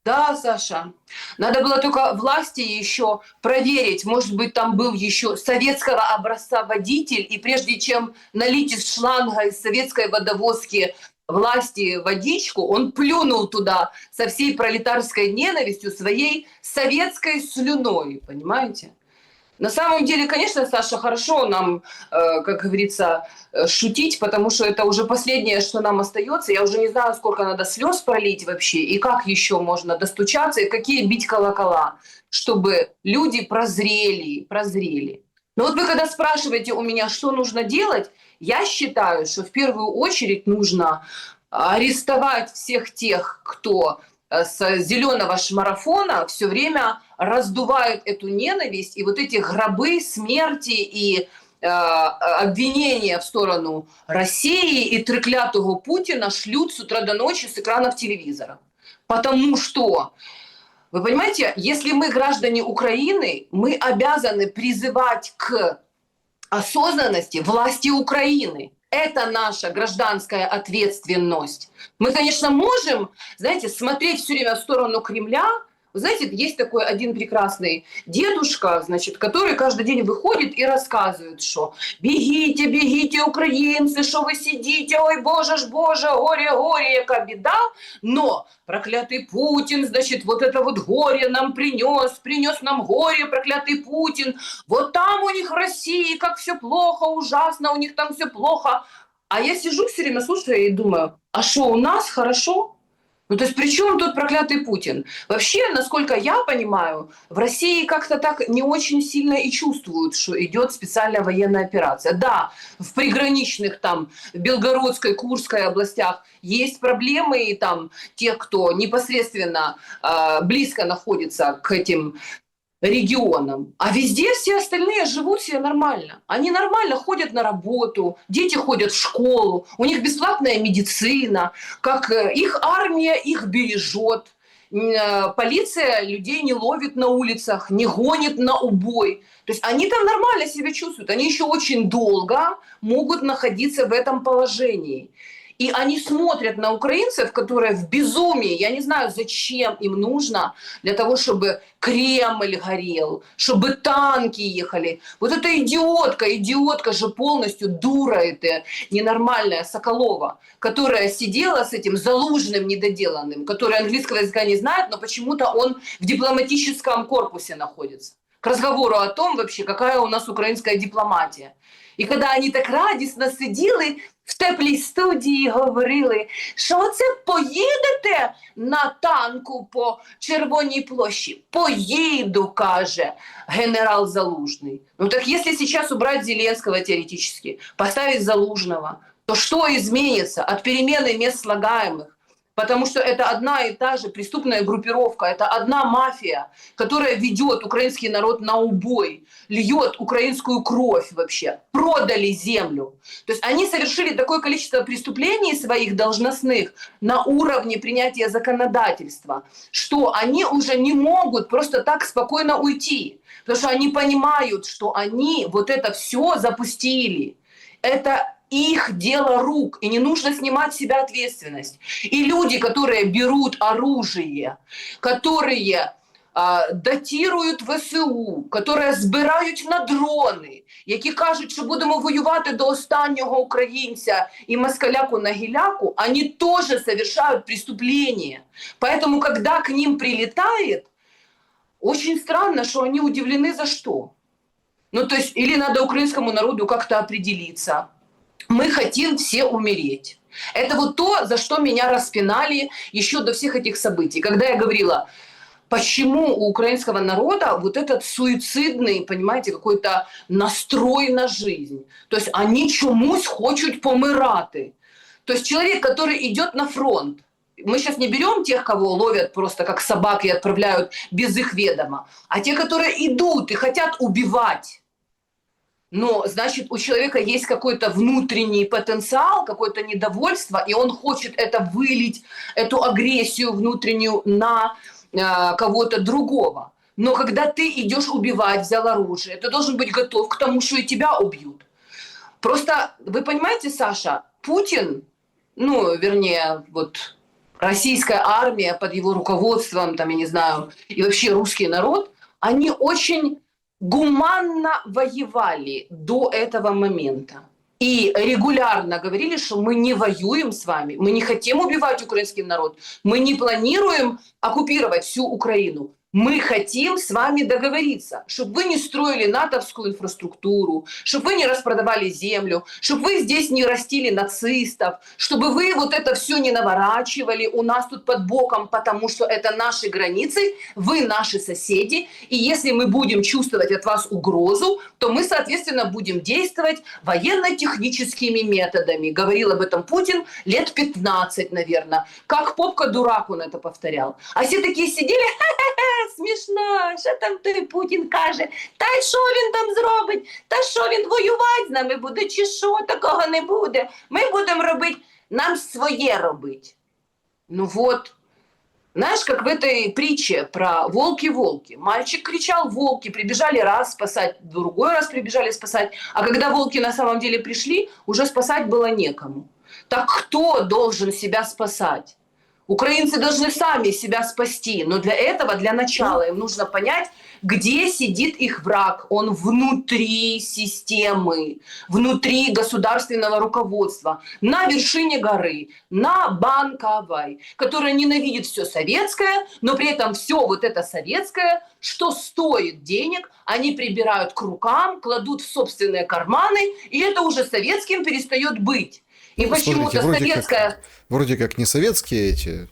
Да, Саша. Надо было только власти еще проверить. Может быть, там был еще советского образца водитель, и прежде чем налить из шланга из советской водовозки власти водичку, он плюнул туда со всей пролетарской ненавистью своей советской слюной, понимаете? На самом деле, конечно, Саша, хорошо нам, как говорится, шутить, потому что это уже последнее, что нам остается. Я уже не знаю, сколько надо слез пролить вообще, и как еще можно достучаться, и какие бить колокола, чтобы люди прозрели. Но вот вы когда спрашиваете у меня, что нужно делать, я считаю, что в первую очередь нужно арестовать всех тех, кто с зеленого шмарафона все время раздувают эту ненависть, и вот эти гробы смерти и обвинения в сторону России и треклятого Путина шлют с утра до ночи с экранов телевизора. Потому что, вы понимаете, если мы граждане Украины, мы обязаны призывать к осознанности власти Украины. Это наша гражданская ответственность. Мы, конечно, можем, знаете, смотреть все время в сторону Кремля. Вы знаете, есть такой один прекрасный дедушка, значит, который каждый день выходит и рассказывает, что бегите, бегите, украинцы, что вы сидите, ой, боже ж, боже, горе, горе, яка беда. Но проклятый Путин, значит, вот это вот горе нам принес нам горе, проклятый Путин. Вот там у них в России как все плохо, ужасно, у них там все плохо. А я сижу все время, слушаю и думаю, а что, у нас хорошо? Ну, то есть при чем тут проклятый Путин? Вообще, насколько я понимаю, в России как-то так не очень сильно и чувствуют, что идет специальная военная операция. Да, в приграничных там Белгородской, Курской областях есть проблемы, и там те, кто непосредственно близко находится к этим регионам. А везде все остальные живут себе нормально. Они нормально ходят на работу, дети ходят в школу, у них бесплатная медицина, как их армия их бережет. Полиция людей не ловит на улицах, не гонит на убой. То есть они там нормально себя чувствуют. Они еще очень долго могут находиться в этом положении. И они смотрят на украинцев, которые в безумии, я не знаю, зачем им нужно, для того, чтобы Кремль горел, чтобы танки ехали. Вот эта идиотка же полностью дура эта ненормальная Соколова, которая сидела с этим Залужным недоделанным, который английского языка не знает, но почему-то он в дипломатическом корпусе находится. К разговору о том вообще, какая у нас українська дипломатія. І коли вони так радісно сиділи в теплій студії, говорили, що оце поїдете на танку по Червоній площі? Поїду, каже генерал Залужний. Ну так если сейчас убрать Зеленского теоретически, поставить Залужного, то что изменится от перемены мест слагаемых? Потому что это одна и та же преступная группировка, это одна мафия, которая ведет украинский народ на убой, льет украинскую кровь вообще, продали землю. То есть они совершили такое количество преступлений своих должностных на уровне принятия законодательства, что они уже не могут просто так спокойно уйти, потому что они понимают, что они вот это все запустили. Это их дело рук, и не нужно снимать с себя ответственность. И люди, которые берут оружие, которые датирують ВСУ, которые збирають на дрони, які кажуть, що будемо воювати до останнього українця і москаляку на гіляку, они тоже совершают преступления. Поэтому, когда к ним прилетает, очень странно, что они удивлены за что. Ну, то есть, или надо украинскому народу как-то определиться. Мы хотим все умереть. Это вот то, за что меня распинали еще до всех этих событий. Когда я говорила, почему у украинского народа вот этот суицидный, понимаете, какой-то настрой на жизнь. То есть они чомусь хочуть помирати. То есть человек, который идет на фронт, мы сейчас не берем тех, кого ловят просто как собак и отправляют без их ведома, а те, которые идут и хотят убивать. Но, значит, у человека есть какой-то внутренний потенциал, какое-то недовольство, и он хочет это вылить, эту агрессию внутреннюю на кого-то другого. Но когда ты идешь убивать, взял оружие, ты должен быть готов к тому, что и тебя убьют. Просто, вы понимаете, Саша, Путин, ну, вернее, вот российская армия под его руководством, там, я не знаю, и вообще русский народ, они очень гуманно воевали до этого момента. И регулярно говорили, что мы не воюем с вами, мы не хотим убивать украинский народ, мы не планируем оккупировать всю Украину. Мы хотим с вами договориться, чтобы вы не строили натовскую инфраструктуру, чтобы вы не распродавали землю, чтобы вы здесь не растили нацистов, чтобы вы вот это все не наворачивали у нас тут под боком, потому что это наши границы, вы наши соседи, и если мы будем чувствовать от вас угрозу, то мы, соответственно, будем действовать военно-техническими методами. Говорил об этом Путин лет 15, наверное. Как попка-дурак он это повторял. А все такие сидели, смішно, що там той Путін каже, та що він там зробить, та що він воювати з нами буде, чи що, такого не буде. Ми будемо робити, нам своє робити. Ну от, Знаешь, как в этой притче про волки-волки. Мальчик кричал «волки», прибежали раз спасать, другой раз прибежали спасать. А когда волки на самом деле пришли, уже спасать было некому. Так кто должен себя спасать? Украинцы должны сами себя спасти, но для этого, для начала, им нужно понять, где сидит их враг. Он внутри системы, внутри государственного руководства, на вершине горы, на Банковой, которая ненавидит все советское, но при этом все вот это советское, что стоит денег, они прибирают к рукам, кладут в собственные карманы, и это уже советским перестает быть. И почему-то советская... Вроде как не советские эти...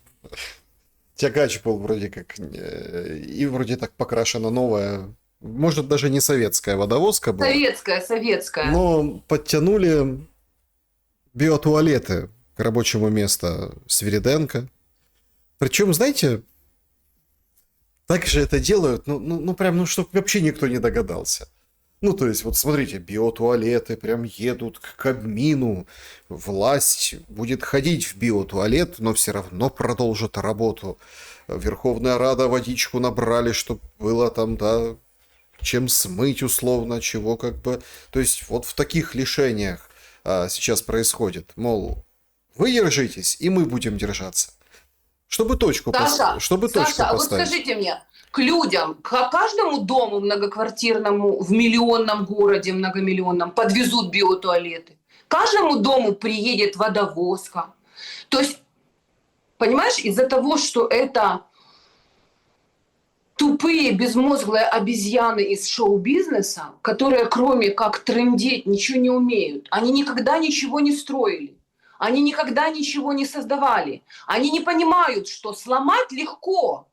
Тягач был вроде как... И вроде так покрашена новая... Может, даже не советская водовозка была. Советская. Но подтянули биотуалеты к рабочему месту Свириденко. Причем, знаете, так же это делают, прям, чтобы вообще никто не догадался. То есть, вот смотрите, биотуалеты прям едут к Кабмину, власть будет ходить в биотуалет, но все равно продолжит работу. Верховная Рада водичку набрали, чтобы было там, да, чем смыть условно, чего как бы... То есть, вот в таких лишениях сейчас происходит. Мол, вы держитесь, и мы будем держаться. Чтобы точку поставить. Саша, а вот скажите мне, к людям, к каждому дому многоквартирному в миллионном городе, многомиллионном, подвезут биотуалеты. К каждому дому приедет водовозка. То есть, понимаешь, из-за того, что это тупые, безмозглые обезьяны из шоу-бизнеса, которые кроме как трындеть ничего не умеют, они никогда ничего не строили. Они никогда ничего не создавали. Они не понимают, что сломать легко,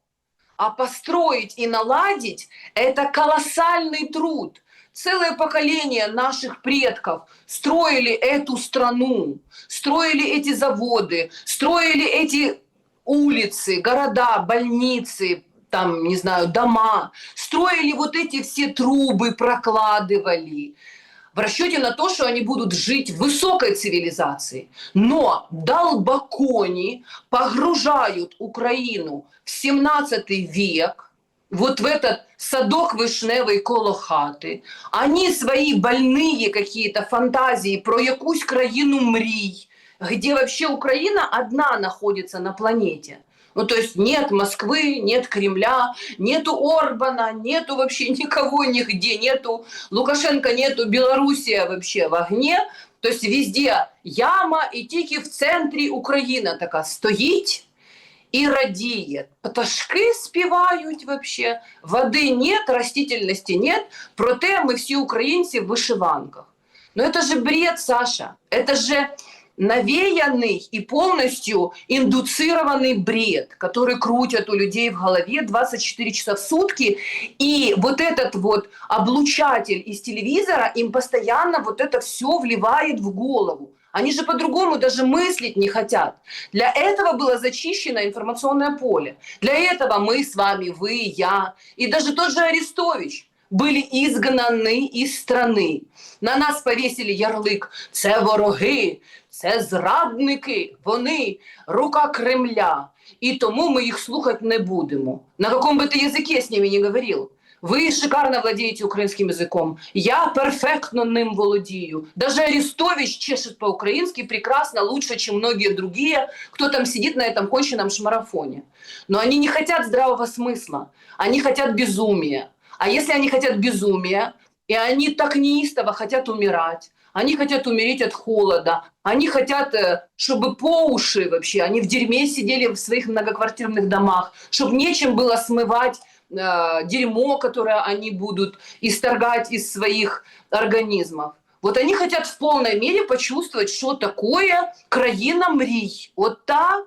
а построить и наладить – это колоссальный труд. Целое поколение наших предков строили эту страну, строили эти заводы, строили эти улицы, города, больницы, там, не знаю, дома, строили вот эти все трубы, прокладывали в расчете на то, что они будут жить в высокой цивилизации. Но долбакони погружают Украину в 17 век, вот в этот садок вишневий коло хати. Они свои больные какие-то фантазии про якусь країну мрій, где вообще Украина одна находится на планете. То есть нет Москвы, нет Кремля, нету Орбана, нету вообще никого нигде, нету Лукашенко, нету Белоруссия вообще в огне. То есть везде яма, и тільки в центрі Україна така стоїть и радіє. Пташки співають вообще, воды нет, растительности нет, проте мы все украинцы в вышиванках. Но это же бред, Саша, это же навеянный и полностью индуцированный бред, который крутят у людей в голове 24 часа в сутки. И вот этот вот облучатель из телевизора им постоянно вот это все вливает в голову. Они же по-другому даже мыслить не хотят. Для этого было зачищено информационное поле. Для этого мы с вами, вы, я и даже тот же Арестович были изгнаны из страны. На нас повесили ярлик «це вороги», «це зрадники», «вони рука Кремля». І тому ми їх слухати не будемо. На каком бы ты языке с ними не говорил. Вы шикарно владеете украинским языком. Я перфектно ним володею. Даже Арестович чешет по-украински прекрасно, лучше, чем многие другие, кто там сидит на этом конченном шмарафоне. Но они не хотят здравого смысла. Они хотят безумия. А если они хотят безумия, и они так неистово хотят умирать, они хотят умереть от холода, они хотят, чтобы по уши вообще, они в дерьме сидели в своих многоквартирных домах, чтобы нечем было смывать дерьмо, которое они будут исторгать из своих организмов. Вот они хотят в полной мере почувствовать, что такое країна мрій. Вот та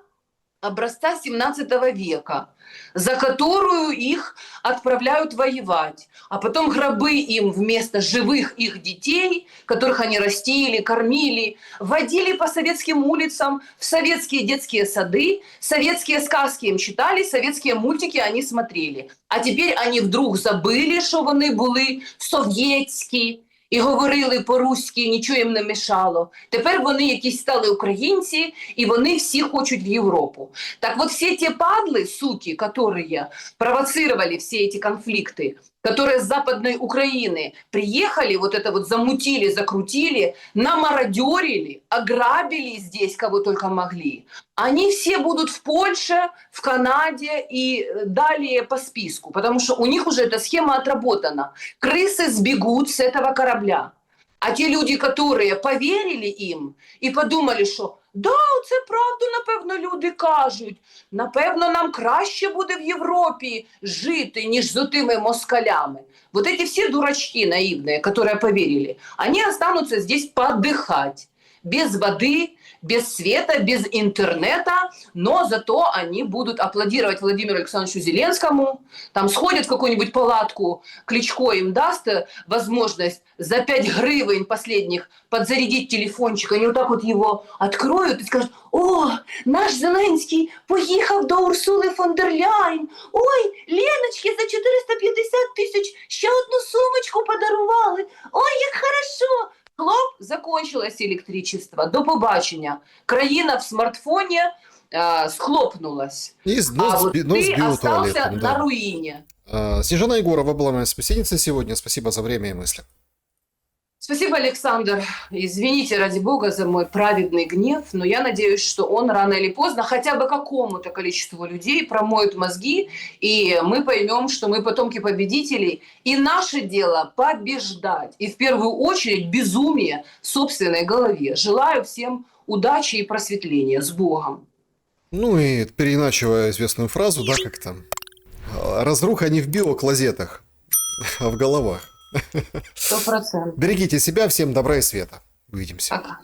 образца 17 века, за которую их отправляют воевать. А потом гробы им вместо живых их детей, которых они растили, кормили, водили по советским улицам, в советские детские сады, советские сказки им читали, советские мультики они смотрели. А теперь они вдруг забыли, что вони були совєтські, і говорили по-руськи, нічого їм не мешало. Тепер вони якісь стали українці, і вони всі хочуть в Європу. Так вот, все те падлы, суки, которые провоцировали все эти конфликты, которые с Западной Украины приехали, вот это вот замутили, закрутили, намародерили, ограбили здесь, кого только могли, они все будут в Польше, в Канаде и далее по списку, потому что у них уже эта схема отработана. Крысы сбегут с этого корабля. А те люди, которые поверили им і подумали, що да, це правду, напевно, люди кажуть. Напевно, нам краще буде в Європі жити, ніж з отими москалями. Вот эти все дурачки наивные, которые поверили, они останутся здесь подыхать. Без воды, без света, без интернета, но зато они будут аплодировать Владимиру Александровичу Зеленскому, там сходят в какую-нибудь палатку, Кличко им даст возможность за 5 гривен последних подзарядить телефончик, они вот так вот его откроют и скажут: о, наш Зеленський поїхав до Урсули фон дер Ляйн, ой, Леночки за 450 тисяч ще одну сумочку подарували, ой, як хорошо. Хлоп, закончилось электричество. До побачення. Країна в смартфоні схлопнулась. И А вот ты сбил остался туалетом, на да. руине. Снежана Егорова была моей собеседницей сегодня. Спасибо за время и мысли. Спасибо, Александр. Извините, ради бога, за мой праведный гнев, но я надеюсь, что он рано или поздно хотя бы какому-то количеству людей промоет мозги, и мы поймем, что мы потомки победителей, и наше дело побеждать. И в первую очередь безумие в собственной голове. Желаю всем удачи и просветления. С Богом. Ну и переиначивая известную фразу, да, как там, разруха не в биоклозетах, а в головах. 100%. Берегите себя, всем добра и света. Увидимся. Пока.